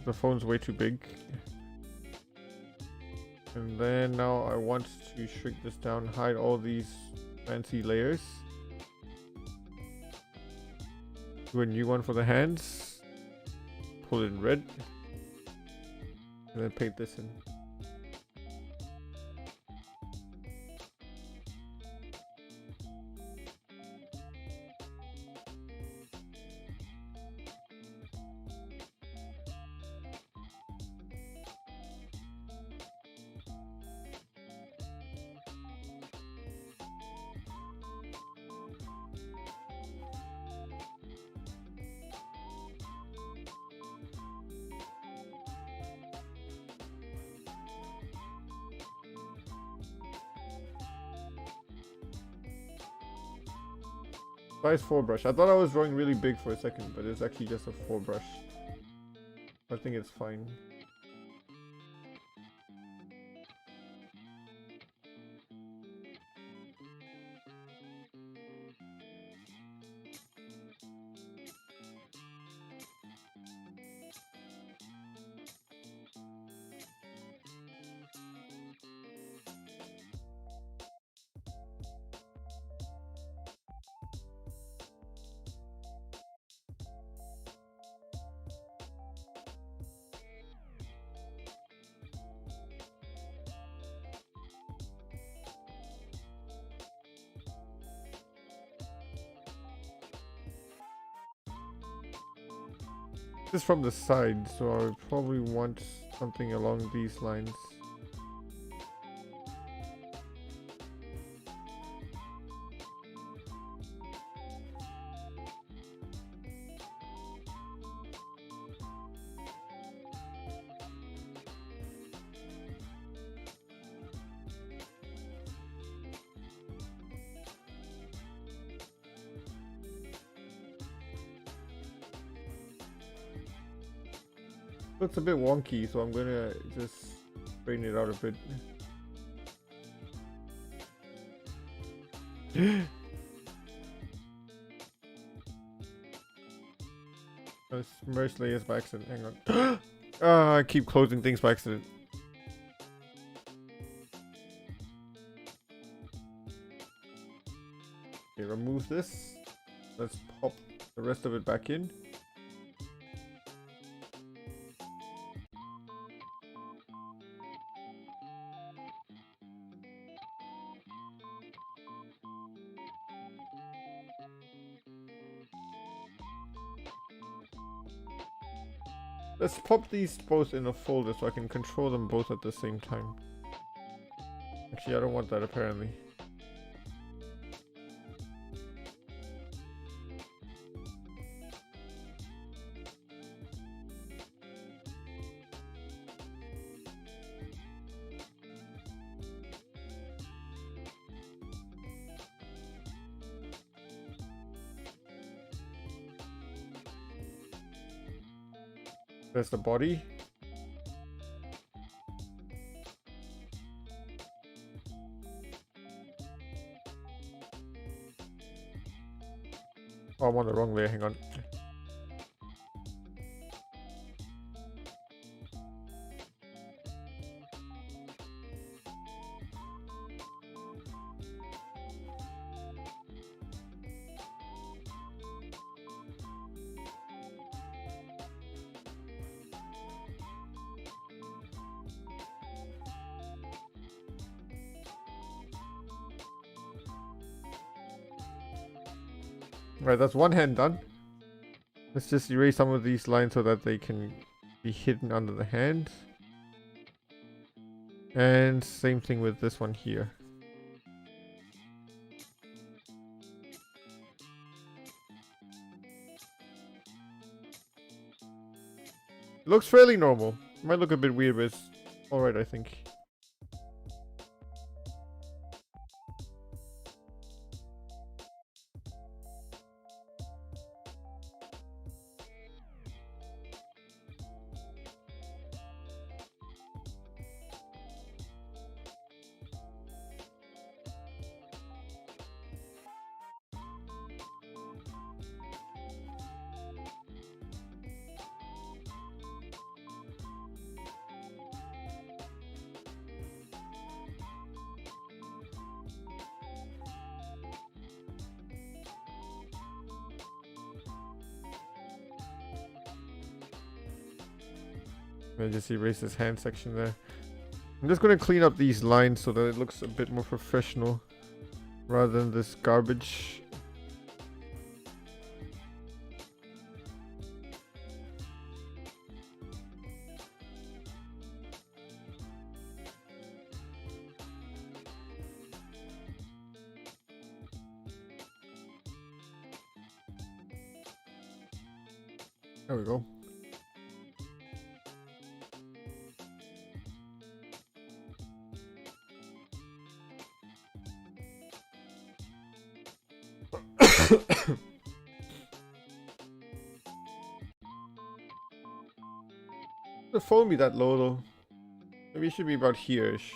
The phone's way too big. And then now I want to shrink this down, hide all these fancy layers. Do a new one for the hands. Pull it in red. And then paint this in. Size 4 brush. I thought I was drawing really big for a second, but it's actually just a 4 brush. I think it's fine. This is from the side, so I would probably want something along these lines. Looks a bit wonky, so I'm gonna just straighten it out a bit. I merged layers by accident. Hang on. I keep closing things by accident. Okay, remove this. Let's pop the rest of it back in. Let's pop these both in a folder so I can control them both at the same time. Actually, I don't want that apparently. There's the body. Oh, I'm on the wrong layer, hang on. Right, that's one hand done. Let's just erase some of these lines so that they can be hidden under the hand. And same thing with this one here. Looks fairly normal. Might look a bit weird, but it's alright, I think. I just erase this hand section there. I'm just going to clean up these lines so that it looks a bit more professional rather than this garbage. There we go. The phone be that low though. Maybe it should be about here-ish.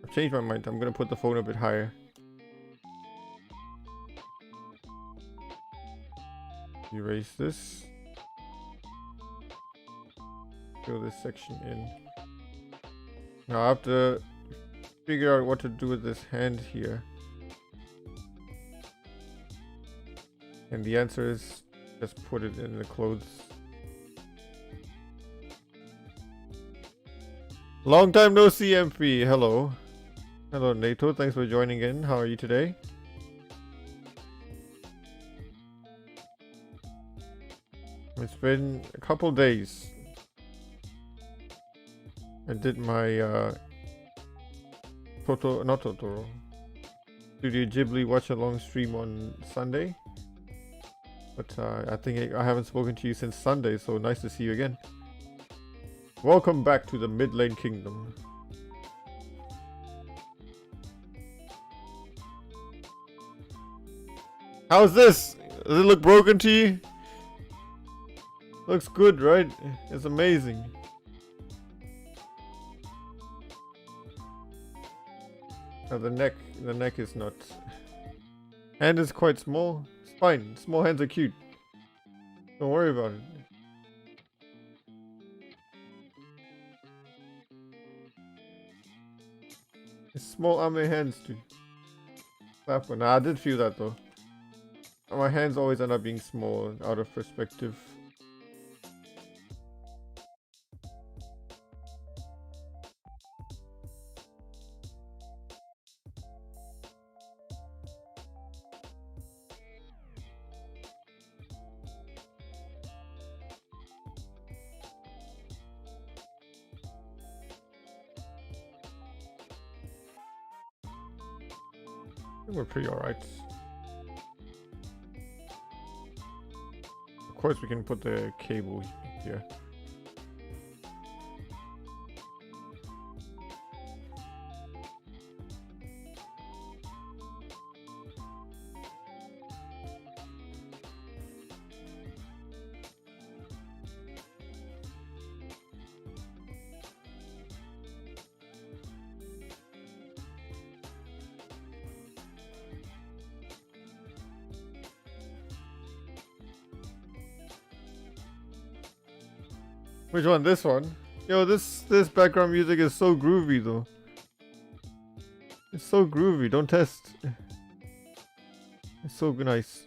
I've changed my mind. I'm gonna put the phone a bit higher. Erase this. Fill this section in. Now I have to figure out what to do with this hand here. And the answer is just put it in the clothes. Long time no see, MP. Hello. Hello, NATO. Thanks for joining in. How are you today? It's been a couple days. I did my Totoro Studio Ghibli watch along stream on Sunday. But I think I haven't spoken to you since Sunday, so nice to see you again. Welcome back to the Midlane Kingdom. How's this? Does it look broken to you? Looks good, right? It's amazing. Oh, the neck is not. Hand is quite small. It's fine. Small hands are cute. Don't worry about it. It's small army hands too. Nah, I did feel that though. My hands always end up being small out of perspective. We're pretty alright. Of course we can put the cable here. Which one? This one? Yo, this background music is so groovy though. It's so groovy. Don't test. It's so nice.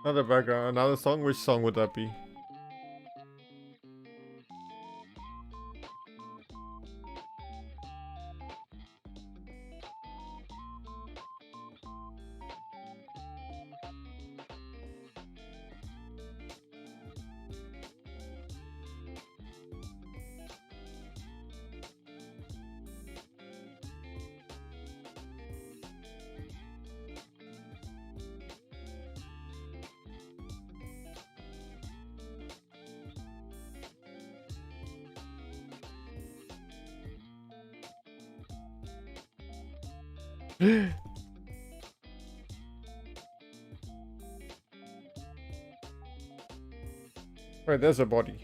Another background, another song? Which song would that be? Right, there's a body.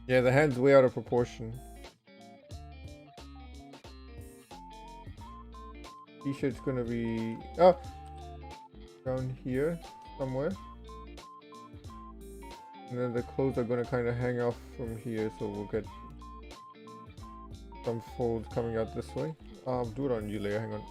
Yeah, the hand's way out of proportion. T-shirt's gonna be down here somewhere. And then the clothes are gonna kind of hang off from here, so we'll get some folds coming out this way. Do it on you later, hang on.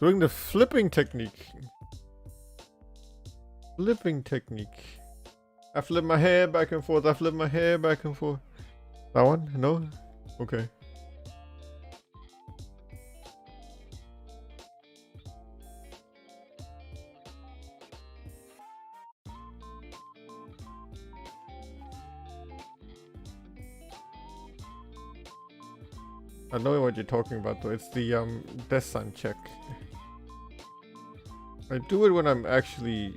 Doing the flipping technique. Flipping technique. I flip my hair back and forth. I flip my hair back and forth. That one? No? Okay. I know what you're talking about though. It's the Desan check. I do it when I'm actually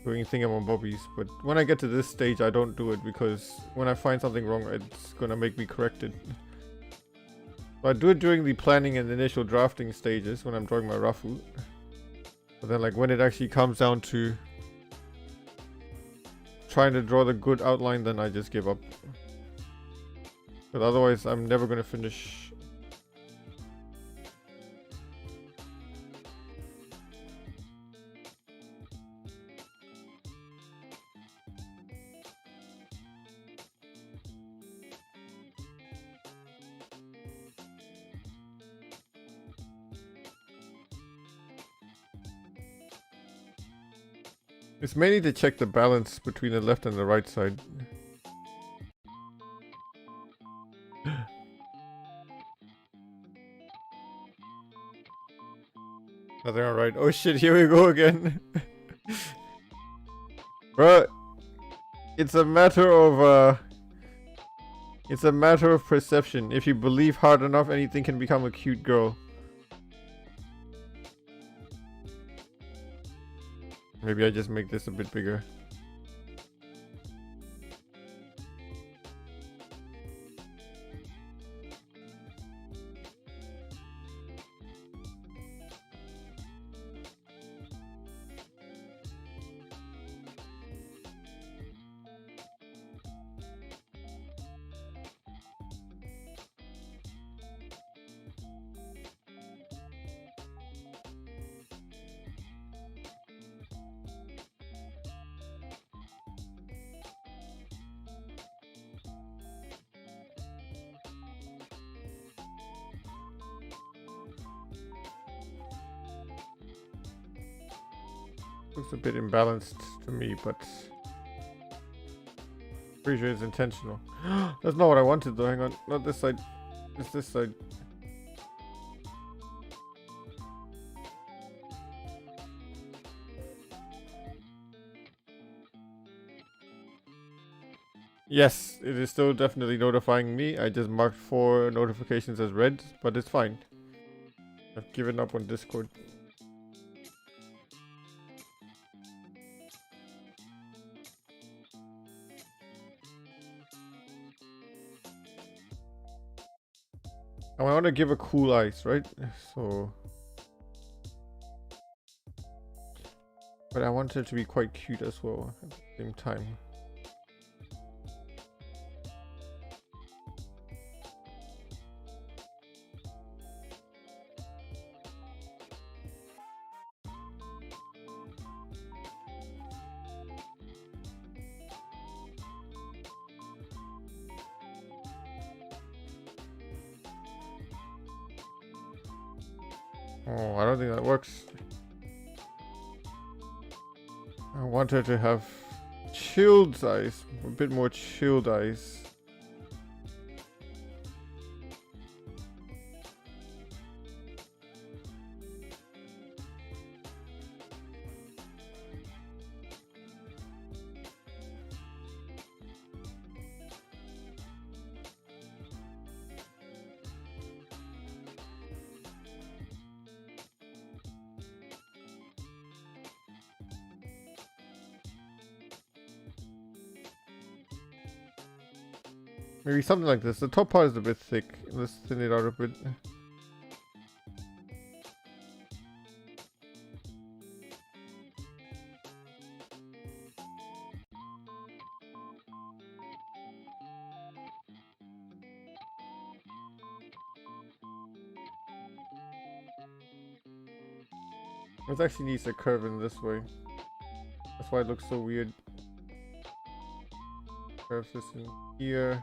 doing thingamabobbies, but when I get to this stage I don't do it because when I find something wrong it's gonna make me correct it. So I do it during the planning and initial drafting stages when I'm drawing my rafu. But then like when it actually comes down to trying to draw the good outline, then I just give up. But otherwise I'm never going to finish. It's mainly to check the balance between the left and the right side. Nothing alright. Oh shit, here we go again. Bro, it's a matter of perception. If you believe hard enough, anything can become a cute girl. Maybe I just make this a bit bigger. Looks a bit imbalanced to me, but pretty sure it's intentional. That's not what I wanted though. Hang on, not this side. It's this side. Yes, it is still definitely notifying me. I just marked 4 notifications as red, but it's fine. I've given up on Discord. I want to give a cool eyes, right? So, but I want it to be quite cute as well at the same time. Oh, I don't think that works. I want her to have chilled eyes, a bit more chilled eyes. Maybe something like this. The top part is a bit thick. Let's thin it out a bit. It actually needs a curve in this way. That's why it looks so weird. Curve this in here.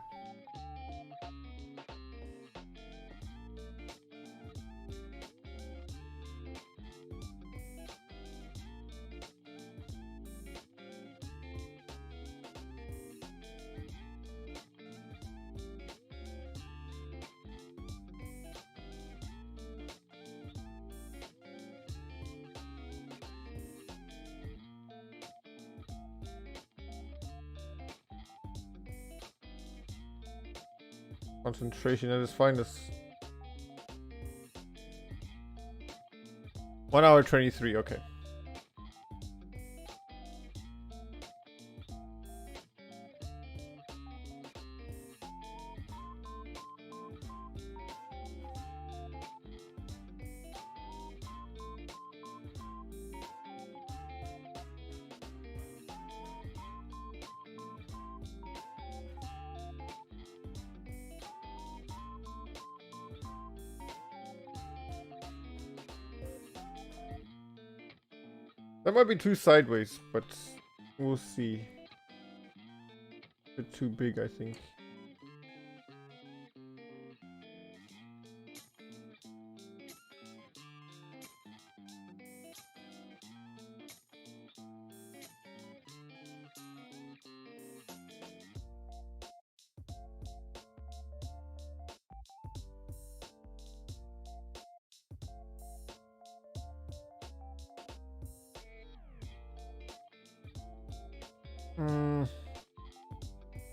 Concentration at its finest. 1 hour 23, okay. That might be too sideways, but we'll see. A bit too big, I think.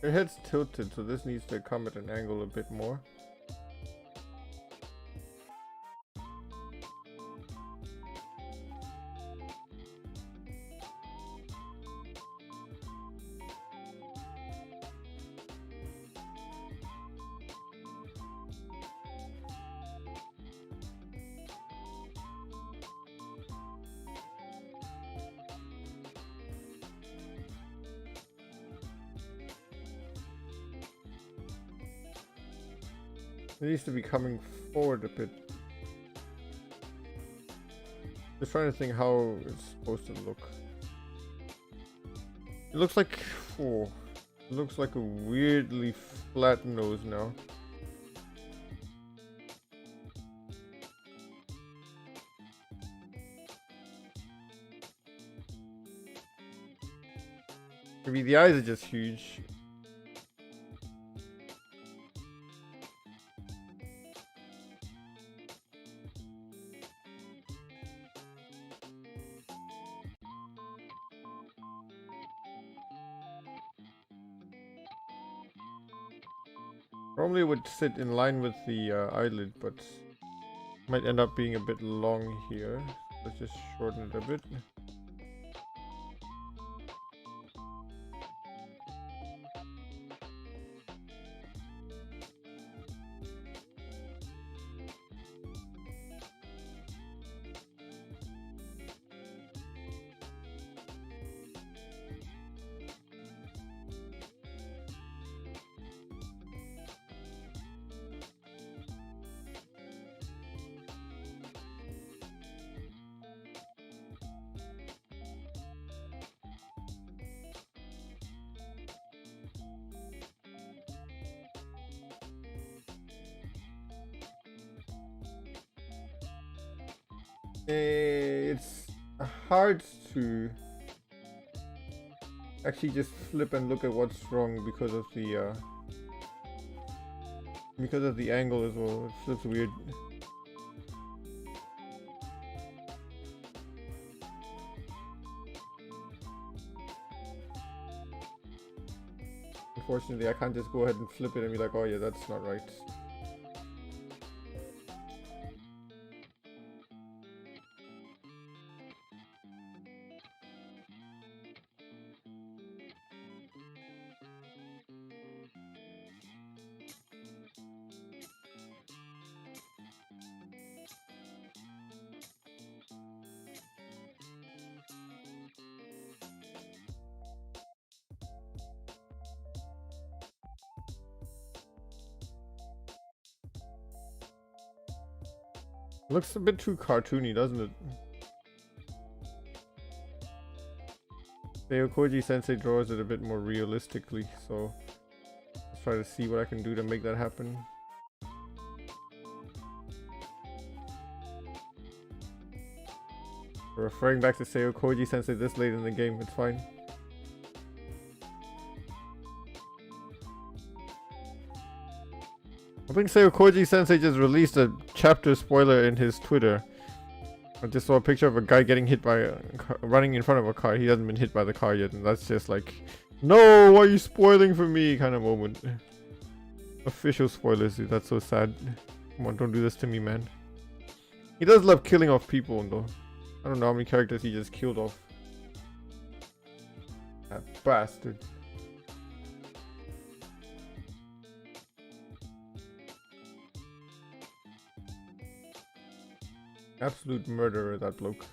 Your head's tilted, so this needs to come at an angle a bit more. It needs to be coming forward a bit. Just trying to think how it's supposed to look. It looks like, oh, it looks like a weirdly flat nose now. Maybe the eyes are just huge. Normally it would sit in line with the eyelid, but might end up being a bit long here. Let's just shorten it a bit. It's hard to actually just flip and look at what's wrong because of the angle as well. It flips weird. Unfortunately, I can't just go ahead and flip it and be like, oh yeah, that's not right. Looks a bit too cartoony, doesn't it? Seokoji Sensei draws it a bit more realistically, so let's try to see what I can do to make that happen. We're referring back to Seokoji Sensei this late in the game, it's fine. I think Seokoji Sensei just released a chapter spoiler in his Twitter. I just saw a picture of a guy getting hit by a car, running in front of a car. He hasn't been hit by the car yet, and that's just like, no, why are you spoiling for me kind of moment. Official spoilers, dude. That's so sad. Come on, don't do this to me, man. He does love killing off people, though. I don't know how many characters he just killed off. That bastard. Absolute murderer, that bloke.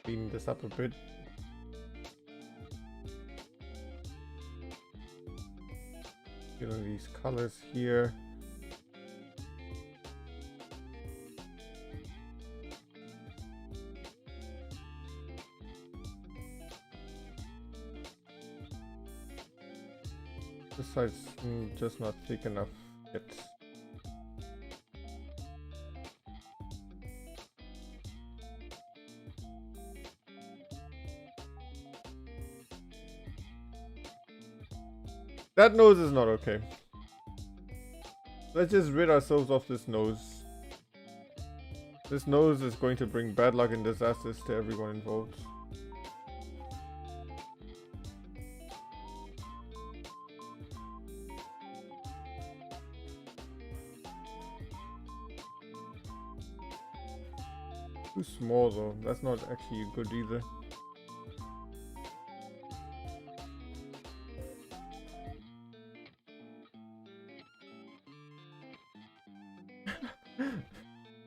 Clean this up a bit. Feeling these colors here. This side's just not thick enough yet. That nose is not okay. Let's just rid ourselves of this nose. This nose is going to bring bad luck and disasters to everyone involved. Too small though, that's not actually good either.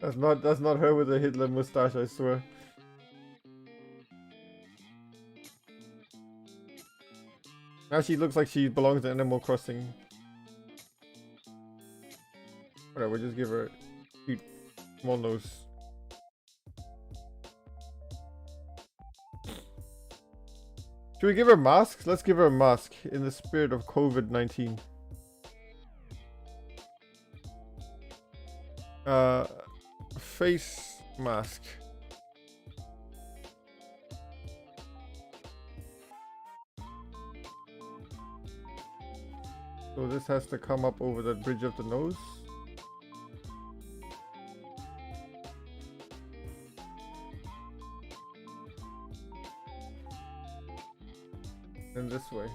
That's not her with a Hitler mustache, I swear. Now she looks like she belongs to Animal Crossing. Alright, we'll just give her a cute small nose. Should we give her masks? Let's give her a mask in the spirit of COVID-19. Face mask. So this has to come up over that bridge of the nose. And this way.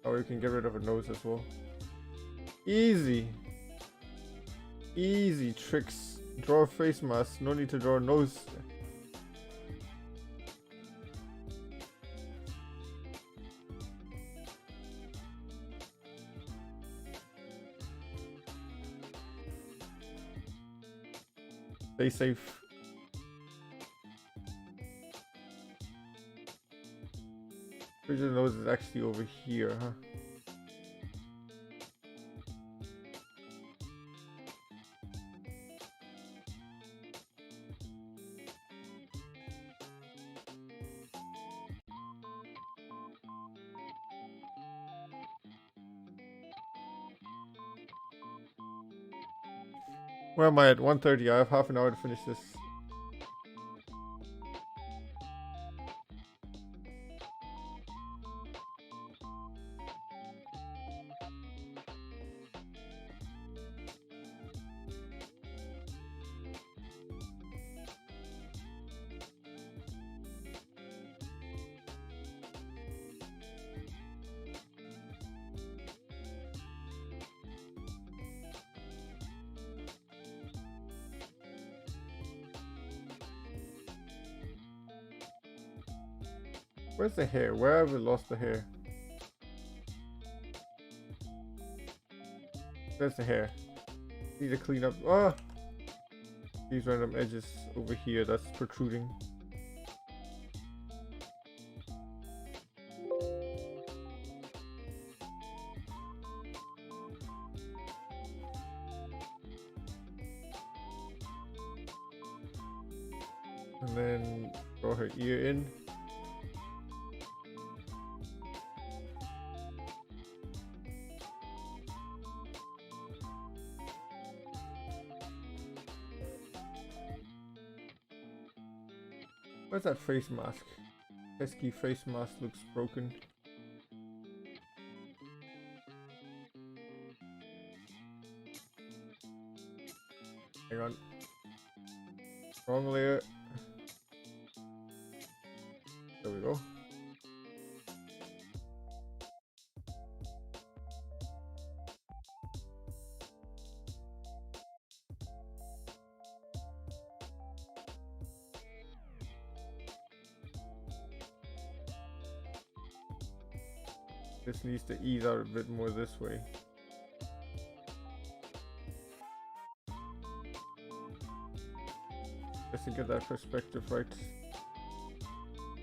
Or you can get rid of a nose as well. Easy. Easy tricks. Draw a face mask. No need to draw a nose. Stay safe. Bridge of the nose is actually over here, huh? Where am I at? 1:30. I have half an hour to finish this. Where's the hair? Where have we lost the hair? There's the hair. Need to clean up. Ah! These random edges over here that's protruding. And then draw her ear in. Where's that face mask? Pesky face mask looks broken. Hang on. Wrong layer. There we go. This needs to ease out a bit more this way. Just to get that perspective right.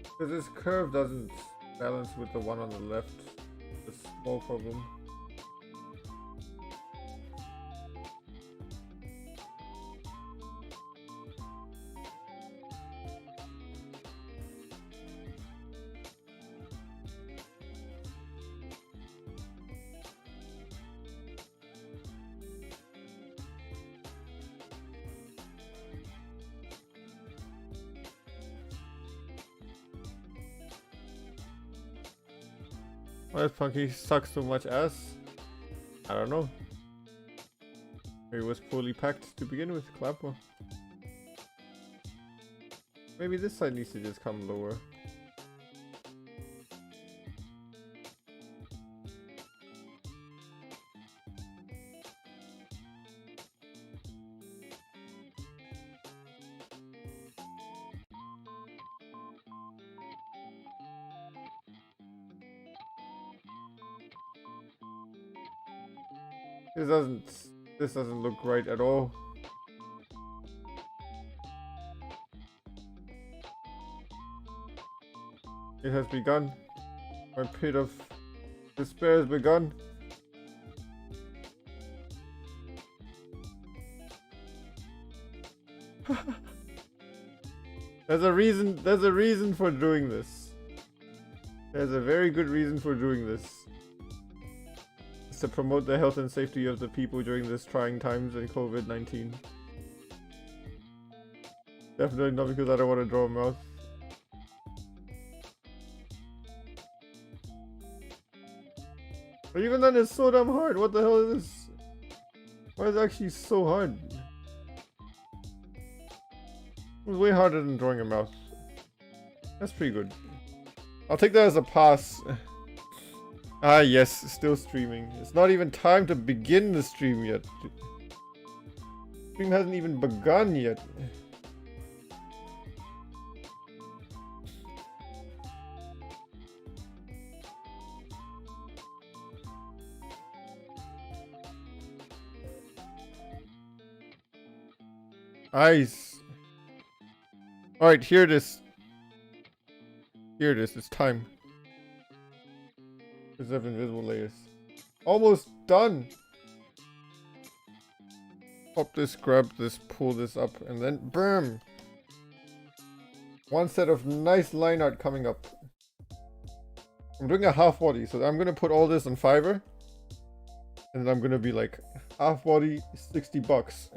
Because this curve doesn't balance with the one on the left. It's a small problem. Why does Punky suck so much ass? I don't know. Maybe it was poorly packed to begin with, Clapper. Maybe this side needs to just come lower. This doesn't look right at all. It has begun. My pit of despair has begun. There's a reason for doing this. There's a very good reason for doing this. To promote the health and safety of the people during this trying times in COVID-19. Definitely not because I don't want to draw a mouth. But even then it's so damn hard. What the hell is this? Why is it actually so hard? It was way harder than drawing a mouth. That's pretty good. I'll take that as a pass. Ah yes, still streaming. It's not even time to begin the stream yet. Stream hasn't even begun yet. Ice. Alright, here it is. Here it is, it's time. Preserve invisible layers. Almost done! Pop this, grab this, pull this up, and then BAM! One set of nice line art coming up. I'm doing a half body, so I'm gonna put all this on Fiverr. And then I'm gonna be like, half body, $60.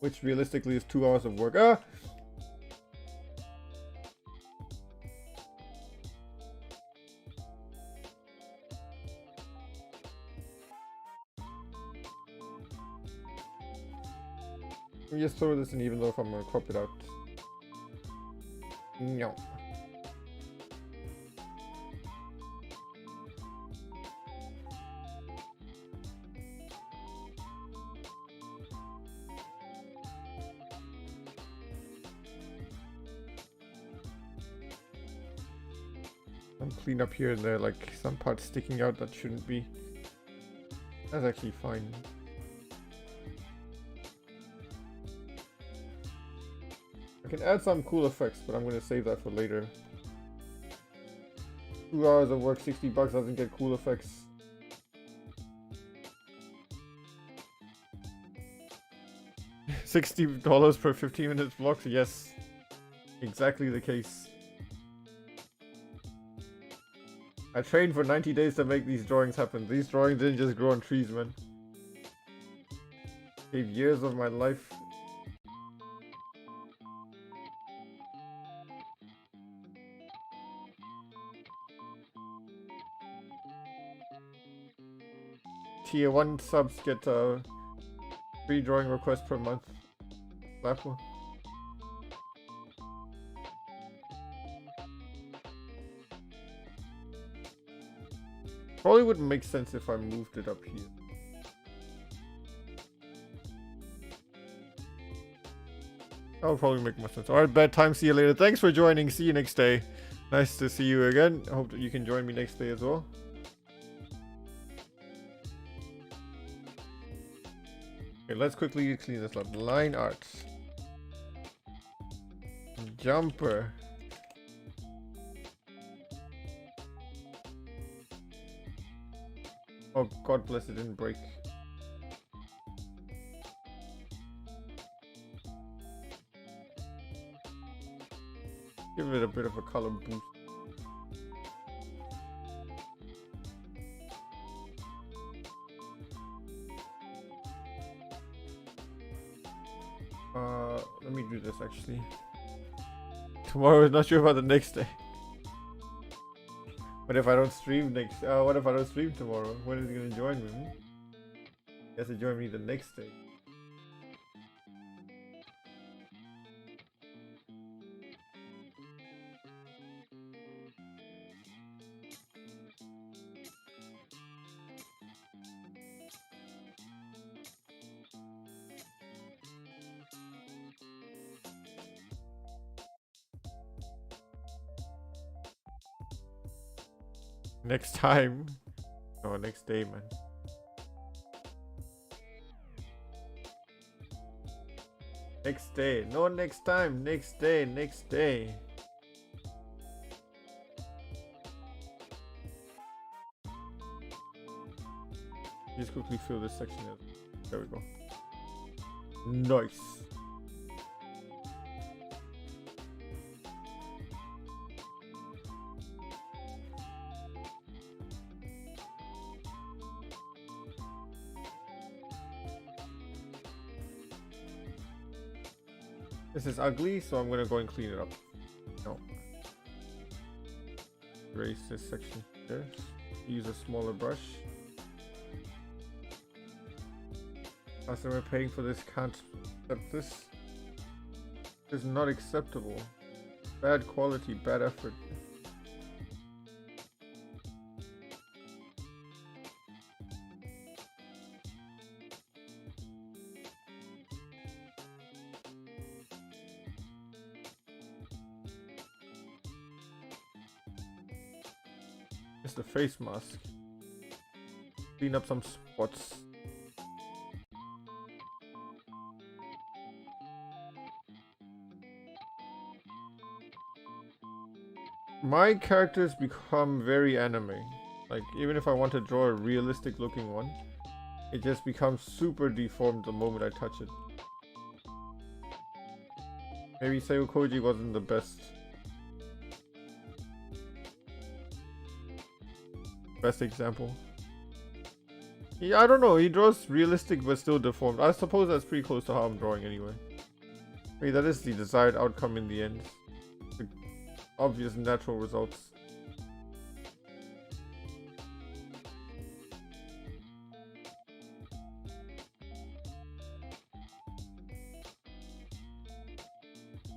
Which realistically is 2 hours of work. Ah! Let me just throw this in even though if I'm gonna crop it out. No. Some clean up here and there, like some parts sticking out that shouldn't be. That's actually fine. I can add some cool effects, but I'm gonna save that for later. 2 hours of work, $60 doesn't get cool effects. $60 per 15 minutes blocks, yes. Exactly the case. I trained for 90 days to make these drawings happen. These drawings didn't just grow on trees, man. Gave years of my life. Tier 1 subs get free drawing requests per month. Lapua. Probably wouldn't make sense if I moved it up here. That would probably make more sense. Alright, bad time. See you later. Thanks for joining. See you next day. Nice to see you again. I hope that you can join me next day as well. Okay, let's quickly clean this up. Line art. jumper. Oh, God bless it didn't break. Give it a bit of a color boost. Let me do this actually. Tomorrow is not sure about the next day. What if I don't stream what if I don't stream tomorrow? When is he gonna join me? He has to join me the next day. Next time. No, next day, man. Next day. No, next time. Next day. Next day. Just quickly fill this section in. There we go. Nice. This is ugly, so I'm gonna go and clean it up. No. Erase this section here. Use a smaller brush. Customer paying for this can't accept this. This is not acceptable. Bad quality, bad effort. It's the face mask. Clean up some spots. My characters become very anime. Like, even if I want to draw a realistic looking one, it just becomes super deformed the moment I touch it. Maybe Seo Koji wasn't the best example. Yeah, I don't know, he draws realistic but still deformed. I suppose that's pretty close to how I'm drawing anyway. I mean, that is the desired outcome in the end. The obvious natural results.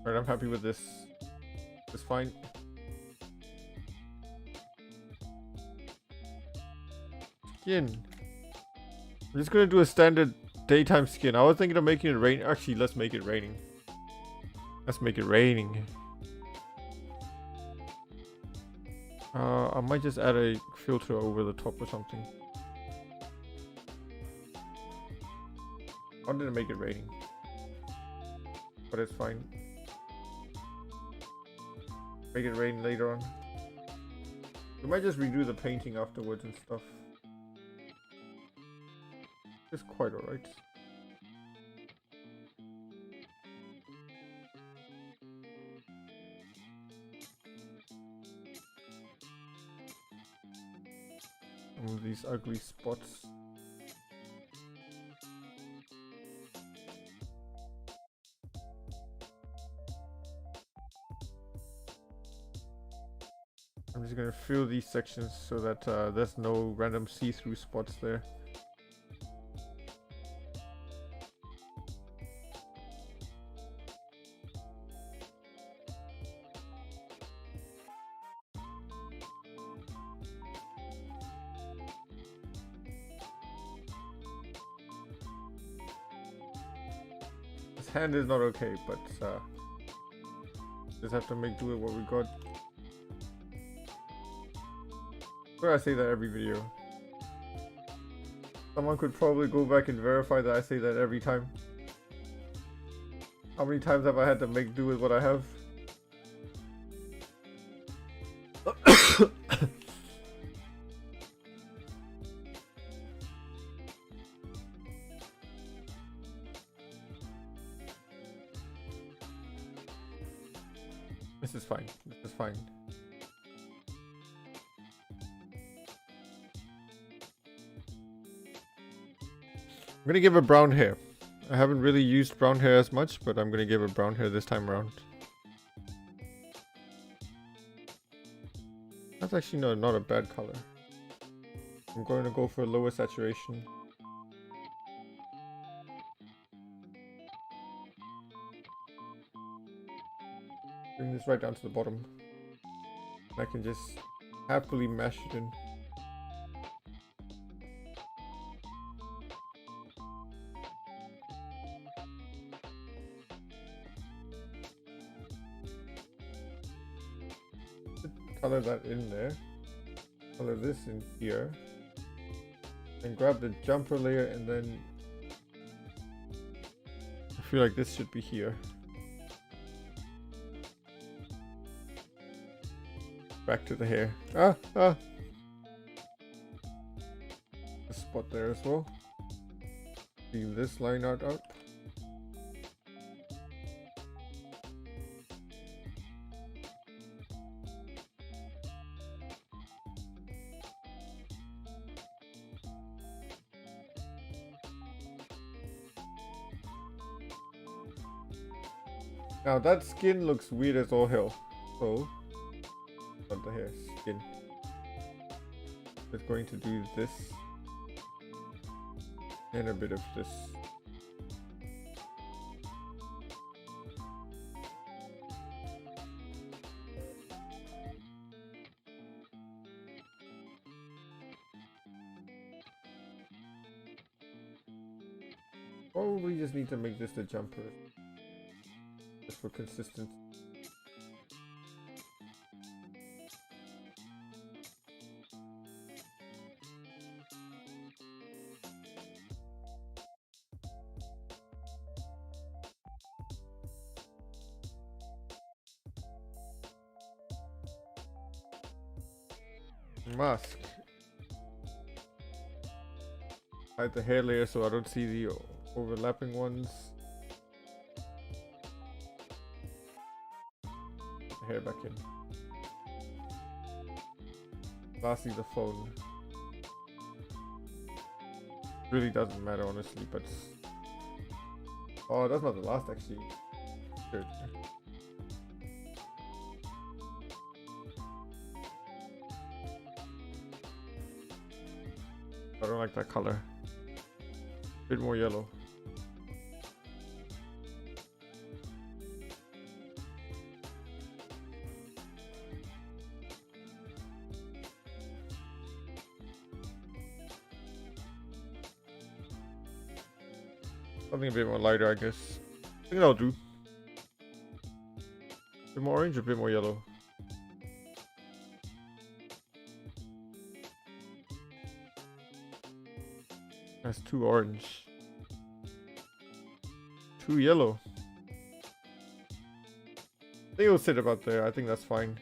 Alright, I'm happy with this. It's fine. Skin. I'm just gonna do a standard daytime skin. I was thinking of making it rain. Actually, let's make it raining. Let's make it raining. I might just add a filter over the top or something. I wanted to make it raining, but it's fine. Make it rain later on. We might just redo the painting afterwards and stuff. It's quite alright. Some of these ugly spots. I'm just gonna fill these sections so that there's no random see-through spots there. His hand is not okay, but just have to make do with what we got. I say that every video. Someone could probably go back and verify that I say that every time. How many times have I had to make do with what I have? This is fine. This is fine. I'm gonna give her brown hair. I haven't really used brown hair as much, but I'm gonna give her brown hair this time around. That's actually not a bad color. I'm going to go for a lower saturation. Bring this right down to the bottom. I can just happily mash it in. Color that in there. Color this in here. And grab the jumper layer, and then I feel like this should be here. Back to the hair. A spot there as well. Leave this line out. Now that skin looks weird as all hell. So, not the hair, skin. Just going to do this. And a bit of this. Probably just need to make this the jumper. Just for consistency. Mask. Hide the hair layer so I don't see the overlapping ones. Hair back in. Lastly, the phone. Really doesn't matter, honestly, but oh, that's not the last actually. Good. I don't like that color. A bit more yellow. Something a bit more lighter, I guess. I think that'll do. A bit more orange, a bit more yellow. That's too orange. Too yellow. I think it'll sit about there. I think that's fine.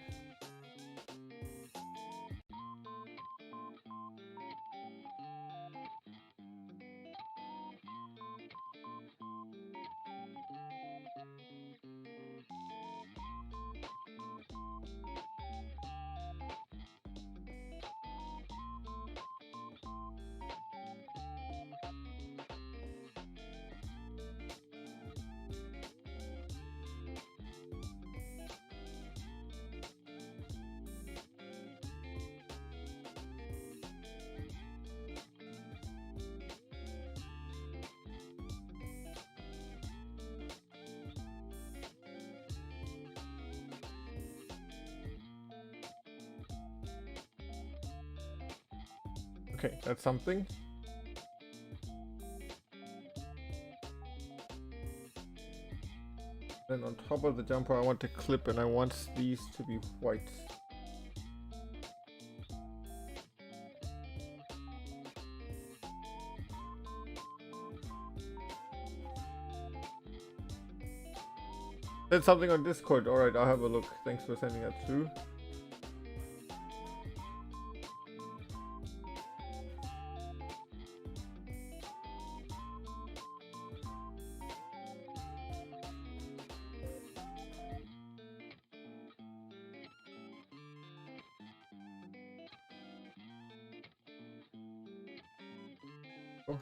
Okay, that's something. Then on top of the jumper I want to clip, and I want these to be white. Said something on Discord. Alright, I'll have a look. Thanks for sending that through. Oh.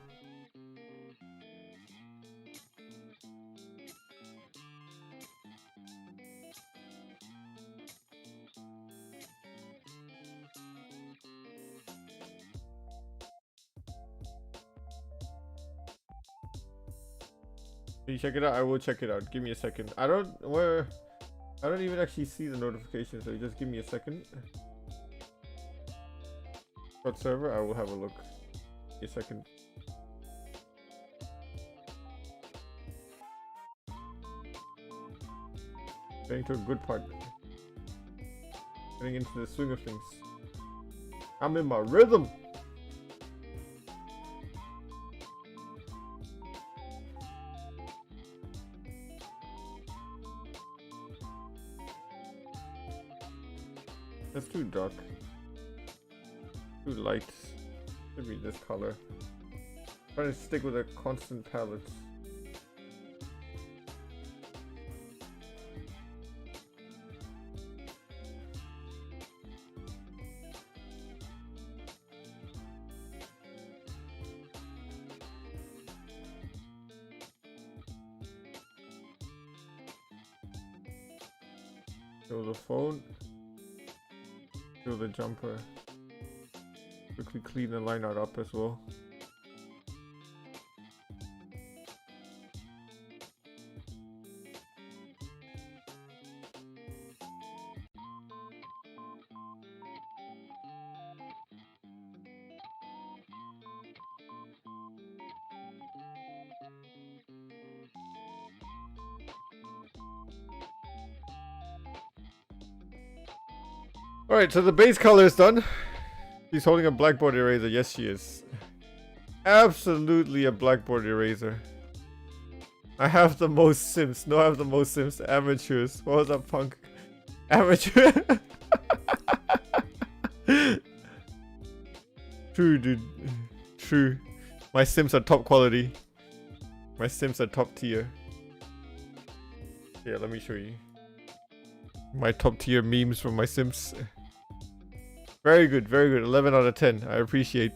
Can you check it out? I will check it out. Give me a second. I don't even actually see the notification, so just give me a second. What server? I will have a look. Give me a second. Getting to a good part. Getting into the swing of things. I'm in my rhythm. That's too dark. Too light. Should be this color. Trying to stick with a constant palette. Show the phone. Show the jumper. Quickly clean the line art up as well. Alright, so the base color is done. She's holding a blackboard eraser. Yes, she is. Absolutely a blackboard eraser. I have the most Sims. No, I have the most Sims. Amateurs. What was that, punk? Amateur. True, dude. True. My Sims are top quality. My Sims are top tier. Yeah, let me show you. My top tier memes from my Sims. Very good, very good. 11 out of 10. I appreciate.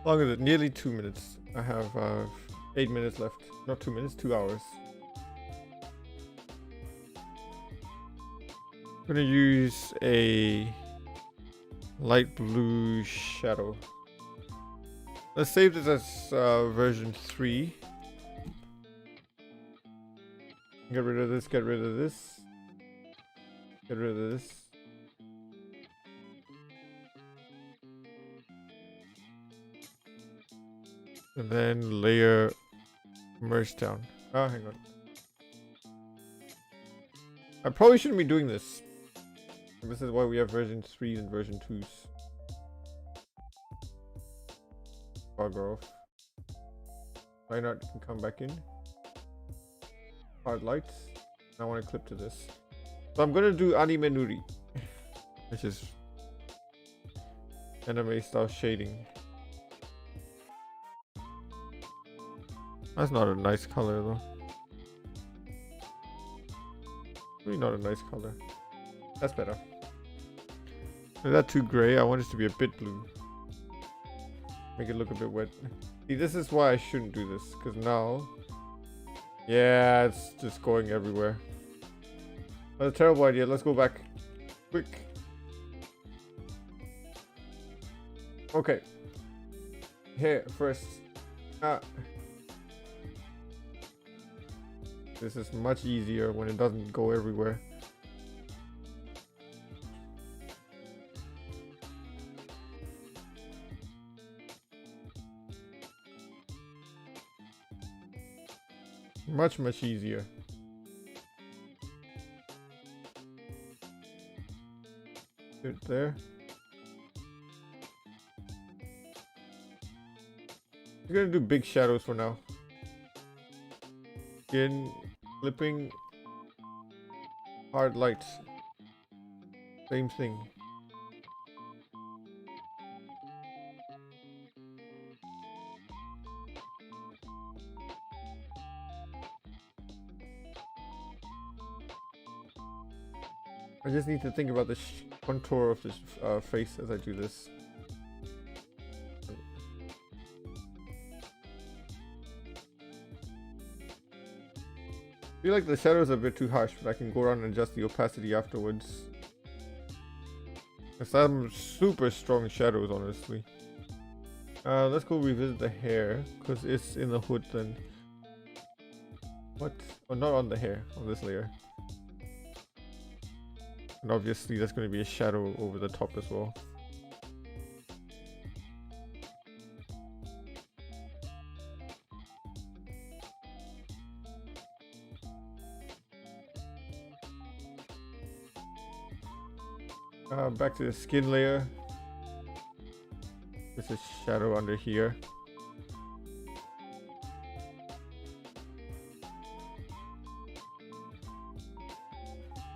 How long is it? Nearly 2 minutes. I have 8 minutes left. Not 2 minutes, 2 hours. I'm gonna use a light blue shadow. Let's save this as version 3. Get rid of this, get rid of this. Get rid of this. And then layer merge down. Oh, hang on. I probably shouldn't be doing this. This is why we have version 3s and version 2s. Bugger off. Line art can come back in. Hard lights. I want to clip to this. So I'm gonna do anime nuri, which is anime style shading. That's not a nice color though. Really not a nice color. That's better. Is that too gray? I want it to be a bit blue. Make it look a bit wet. See, this is why I shouldn't do this, because now... Yeah, it's just going everywhere. That's a terrible idea. Let's go back. Quick. Okay. Here, first. This is much easier when it doesn't go everywhere. Much easier. Good there. We're gonna do big shadows for now. Again, flipping hard lights. Same thing. I just need to think about the contour of this face as I do this. I feel like the shadows are a bit too harsh, but I can go around and adjust the opacity afterwards. There's some super strong shadows, honestly. Let's go revisit the hair, because it's in the hood then. What? Oh, not on the hair, on this layer. And obviously there's going to be a shadow over the top as well. Back to the skin layer. There's a shadow under here.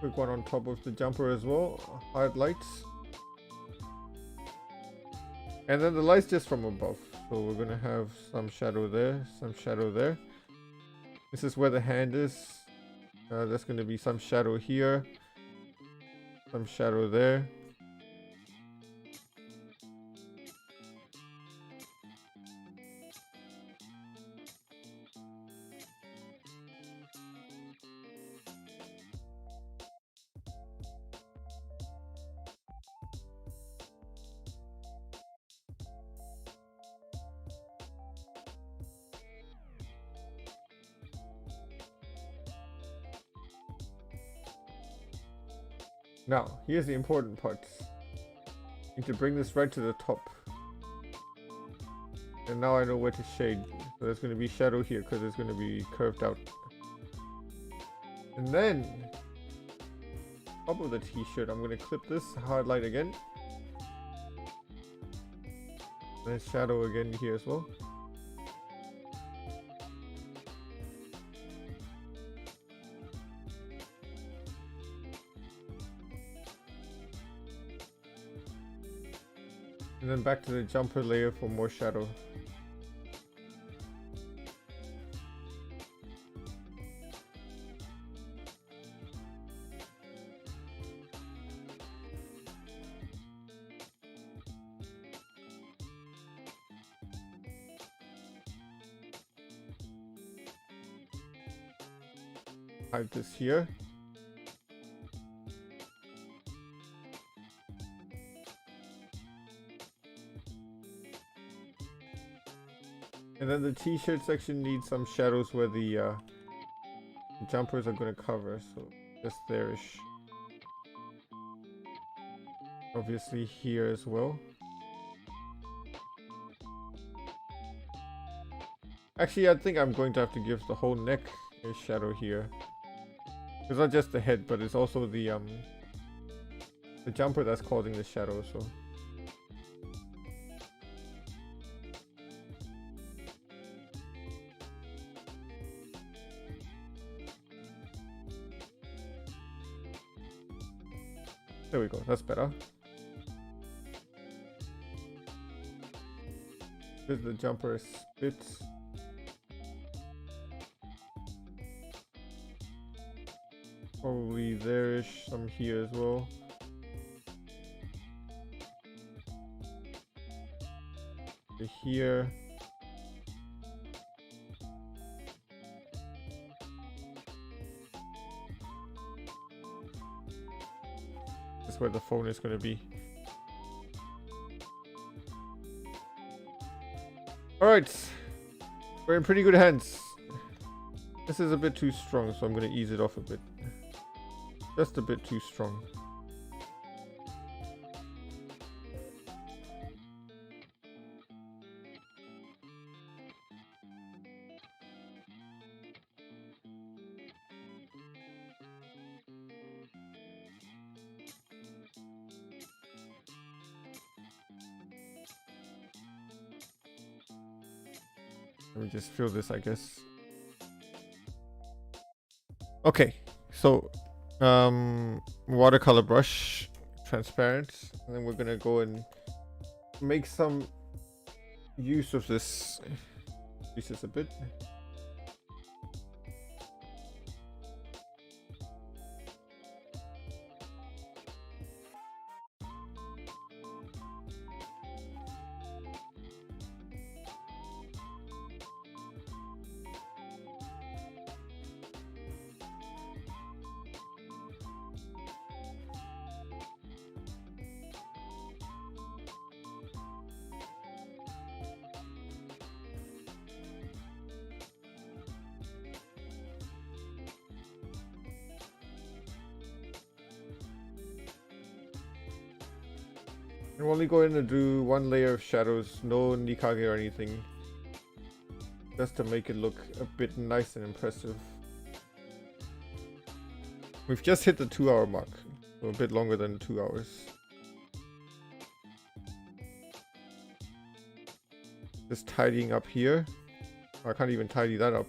Quick one on top of the jumper as well. Hard lights. And then the lights just from above. So we're gonna have some shadow there, some shadow there. This is where the hand is. There's gonna be some shadow here. Some shadow there. Now, here's the important part. Need to bring this right to the top. And now I know where to shade. So there's going to be shadow here because it's going to be curved out. And then, top of the t-shirt, I'm going to clip this hard light again. And then shadow again here as well. And then back to the jumper layer for more shadow. Hide this here. And then the t-shirt section needs some shadows where the jumpers are going to cover, so just there-ish. Obviously here as well. Actually, I think I'm going to have to give the whole neck a shadow here. It's not just the head, but it's also the jumper that's causing the shadow, so. There we go, that's better. Here's the jumper spits. Probably there-ish, some here as well. Here. This is where the phone is going to be. Alright. We're in pretty good hands. This is a bit too strong, so I'm going to ease it off a bit. Just a bit too strong. Let me just fill this, I guess. Okay, so watercolor brush, transparent, and then we're gonna go and make some use of this. Use this a bit. I'm only going to do one layer of shadows, no Nikage or anything. Just to make it look a bit nice and impressive. We've just hit the 2-hour mark, so a bit longer than 2 hours. Just tidying up here. I can't even tidy that up.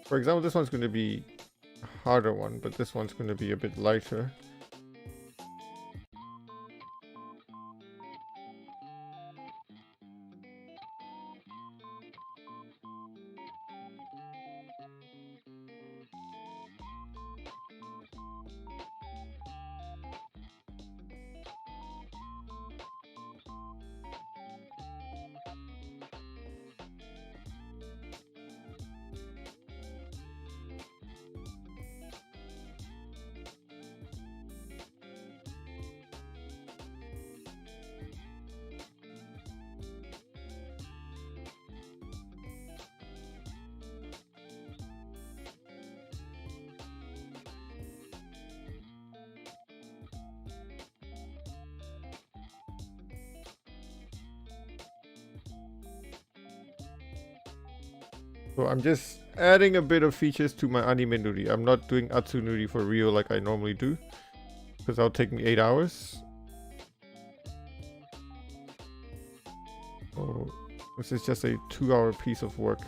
For example, this one's going to be a harder one, but this one's going to be a bit lighter. So I'm just adding a bit of features to my anime nuri. I'm not doing Atsu nuri for real like I normally do, because that'll take me 8 hours. So this is just a 2-hour piece of work.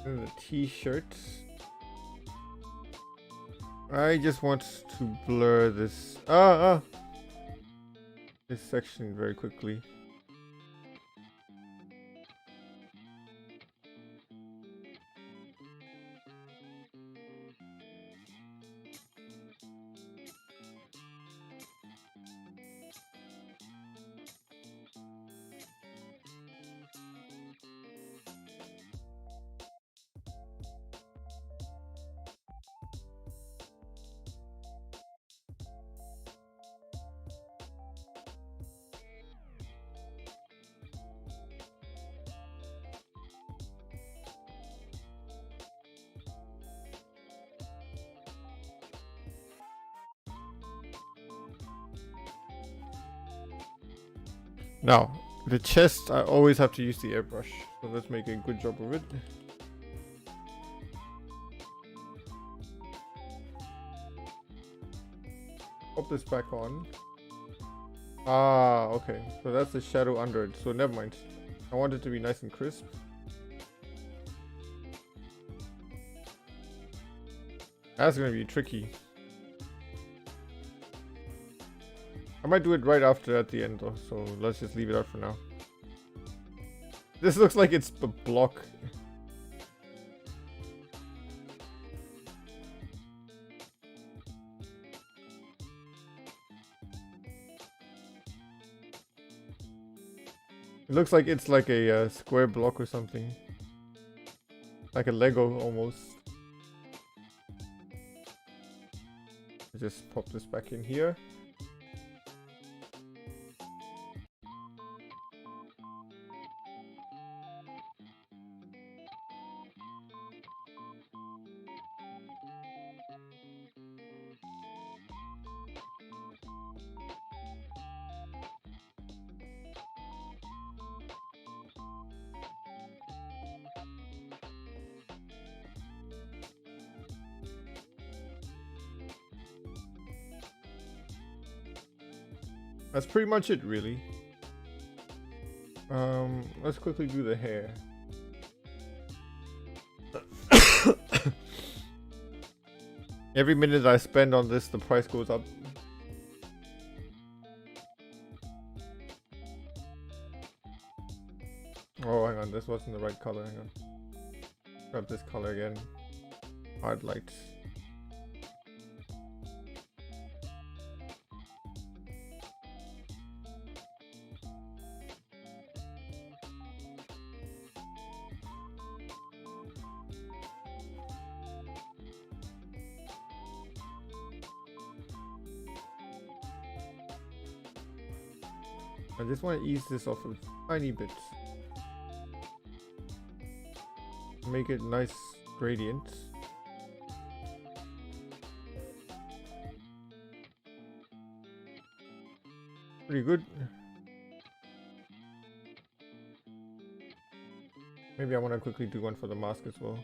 And the t-shirt. I just want to blur this this section very quickly. Now, the chest, I always have to use the airbrush, so let's make a good job of it. Pop this back on. Ah, okay, so that's the shadow under it, so never mind. I want it to be nice and crisp. That's gonna be tricky. I might do it right after at the end though, so let's just leave it out for now. This looks like it's a block. It looks like it's like a square block or something. Like a Lego almost. Just pop this back in here. That's pretty much it, really. Let's quickly do the hair. Every minute I spend on this, the price goes up. Oh, hang on, this wasn't the right color. Hang on. Grab this color again. Hard lights. I just want to ease this off a tiny bit. Make it nice gradient. Pretty good. Maybe I want to quickly do one for the mask as well.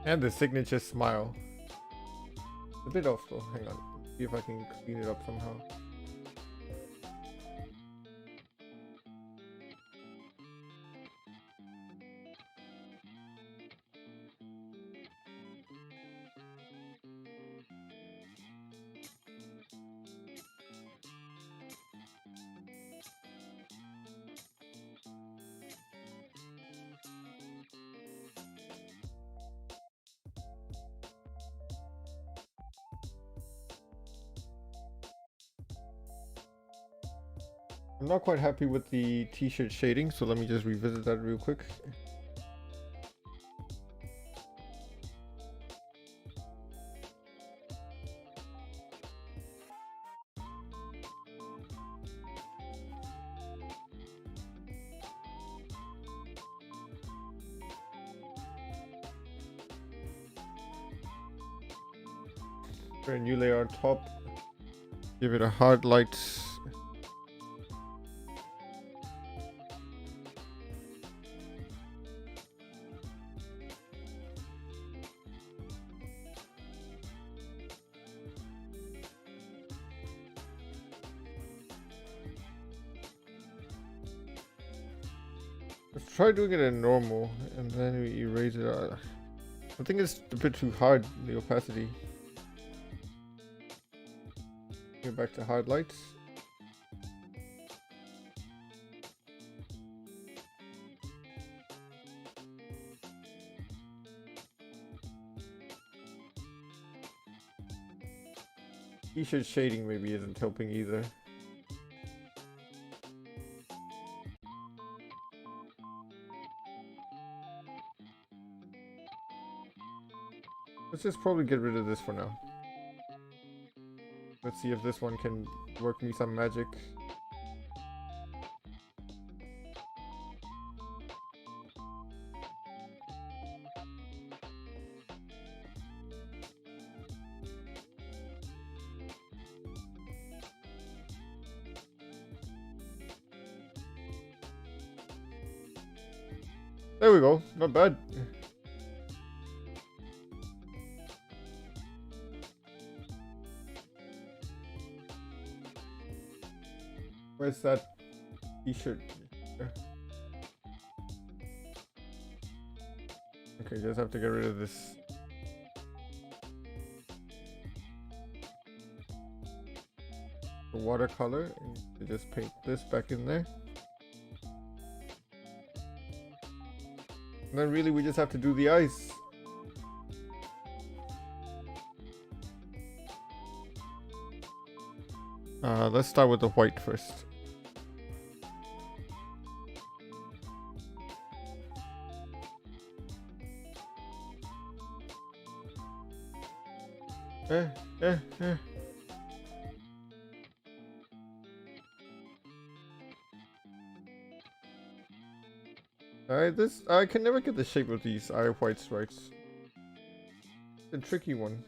And the signature smile. A bit off though. Hang on. See if I can clean it up somehow. I'm not quite happy with the t-shirt shading, so let me just revisit that real quick. Put a new layer on top. Give it a hard light. Let's try doing it in normal and then we erase it out. I think it's a bit too hard, the opacity. Go back to hard lights. T-shirt shading maybe isn't helping either. Let's just probably get rid of this for now. Let's see if this one can work me some magic. There we go, not bad. Where's that t-shirt? Okay, just have to get rid of this. The watercolor, and just paint this back in there. And then really we just have to do the eyes. Let's start with the white first. Alright, I can never get the shape of these eye white stripes. It's a tricky one.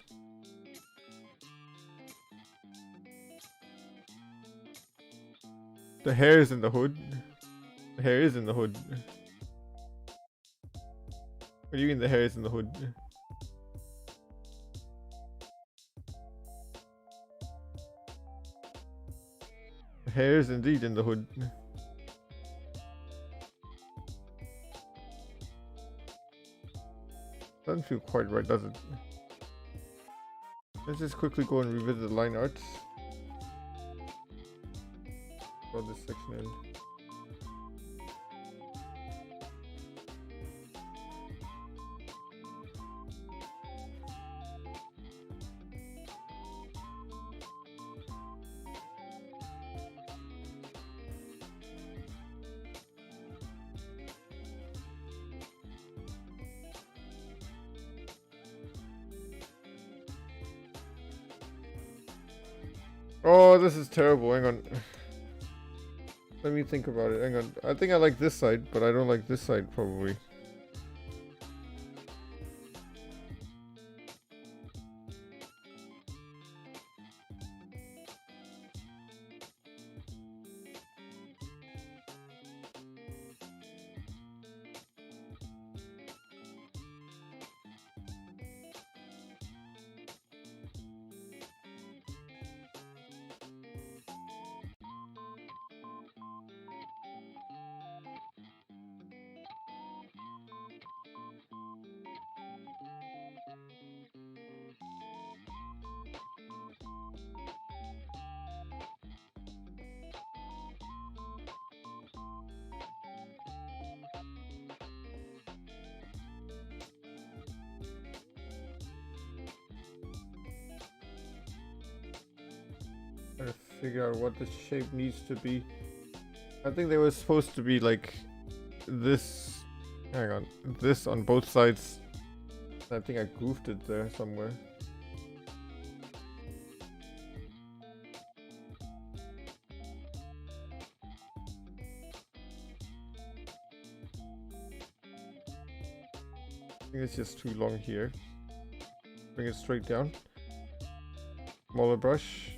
The hair is in the hood. The hair is in the hood. What do you mean the hair is in the hood? The hair is indeed in the hood. Doesn't feel quite right, does it? Let's just quickly go and revisit the line art. Draw this section in. Oh, this is terrible. Hang on. Let me think about it. Hang on. I think I like this side, but I don't like this side probably. Trying to figure out what the shape needs to be. I think they were supposed to be like this. Hang on, this on both sides. I think I goofed it there somewhere. I think it's just too long here. Bring it straight down. Smaller brush.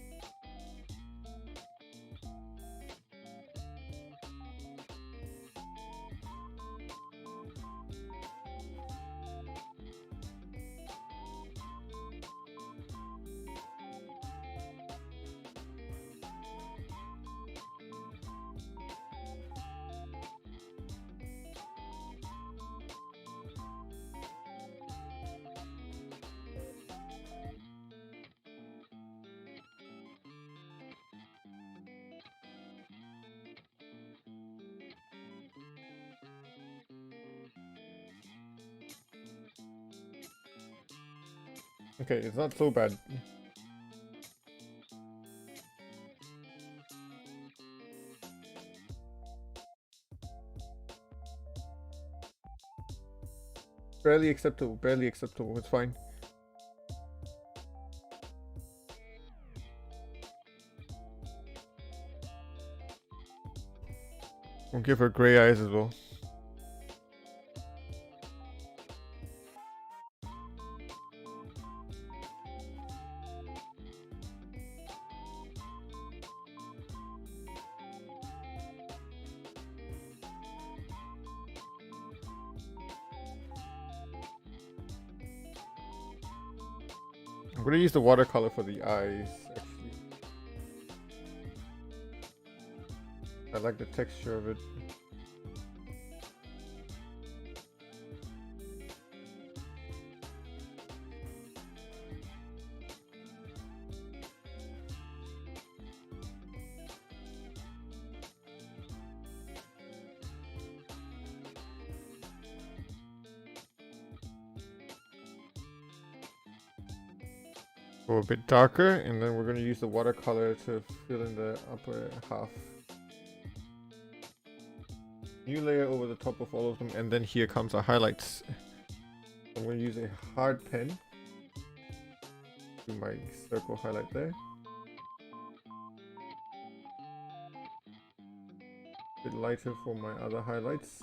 Okay, it's not so bad. Barely acceptable, barely acceptable. It's fine. We'll give her gray eyes as well. I'm gonna use the watercolor for the eyes, actually. I like the texture of it. Go a bit darker, and then we're going to use the watercolor to fill in the upper half. New layer over the top of all of them, and then here comes our highlights. I'm going to use a hard pen. Do my circle highlight there. A bit lighter for my other highlights.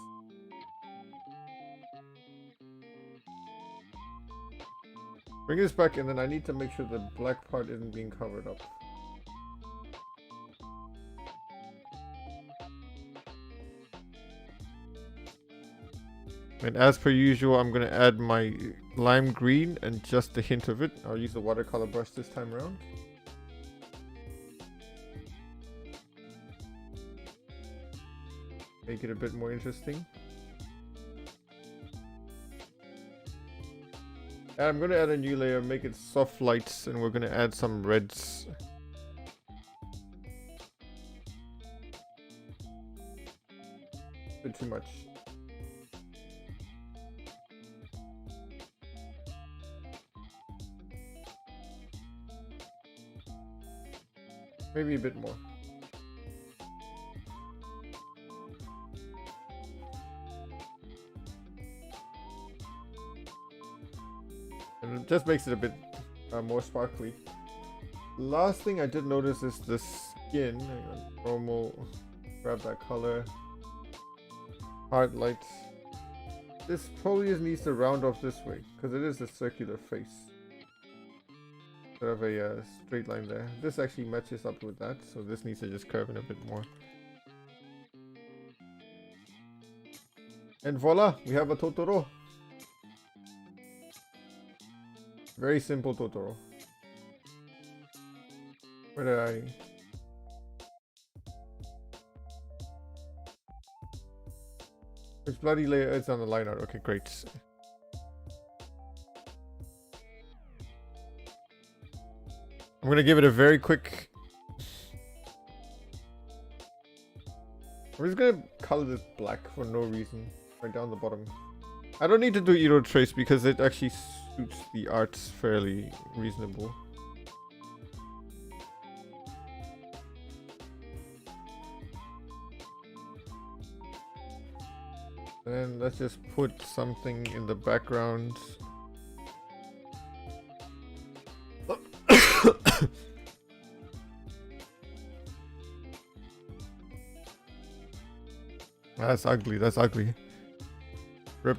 Bring this back, and then I need to make sure the black part isn't being covered up. And as per usual, I'm going to add my lime green and just a hint of it. I'll use the watercolor brush this time around. Make it a bit more interesting. And I'm going to add a new layer, make it soft lights, and we're going to add some reds. A bit too much. Maybe a bit more. And it just makes it a bit more sparkly. Last thing I did notice is the skin. Hang on, normal, grab that color. Hard light. This probably just needs to round off this way, because it is a circular face. Instead of a straight line there. This actually matches up with that, so this needs to just curve in a bit more. And voila, we have a Totoro. Very simple Totoro. Where did I... Which bloody layer is on the line art? Okay, great. I'm gonna give it a very quick... I'm just gonna color this black for no reason. Right down the bottom. I don't need to do Eero trace because it actually suits the arts fairly reasonable. And let's just put something in the background. That's ugly, that's ugly. Rip.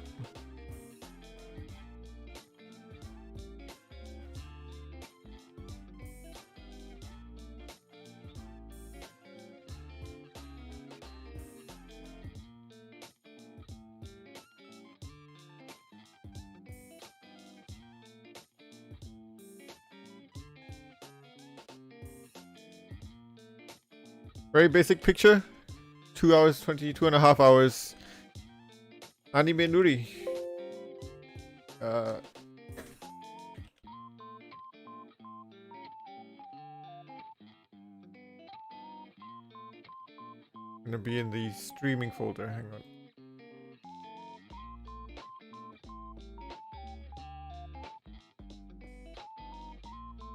Very basic picture. 2 hours, 2.5 hours. Anime Nuri. Gonna be in the streaming folder. Hang on.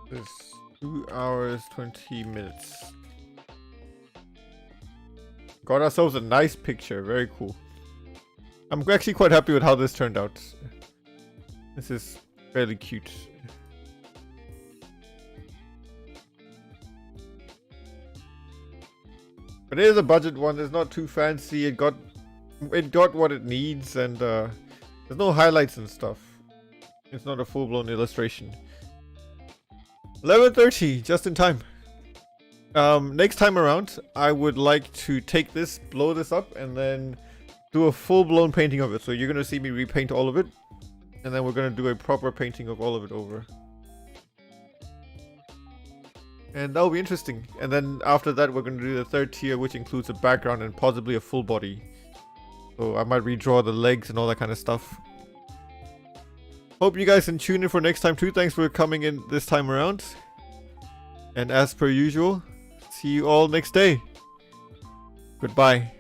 This 2 hours, 20 minutes. Got ourselves a nice picture. Very cool. I'm actually quite happy with how this turned out. This is fairly cute. But it is a budget one. It's not too fancy. It got what it needs, and there's no highlights and stuff. It's not a full-blown illustration. 11:30, just in time. Next time around, I would like to take this, blow this up, and then do a full-blown painting of it. So you're gonna see me repaint all of it, and then we're gonna do a proper painting of all of it over. And that'll be interesting. And then after that, we're going to do the third tier, which includes a background and possibly a full body. So I might redraw the legs and all that kind of stuff. Hope you guys can tune in for next time too. Thanks for coming in this time around. And as per usual, see you all next day. Goodbye.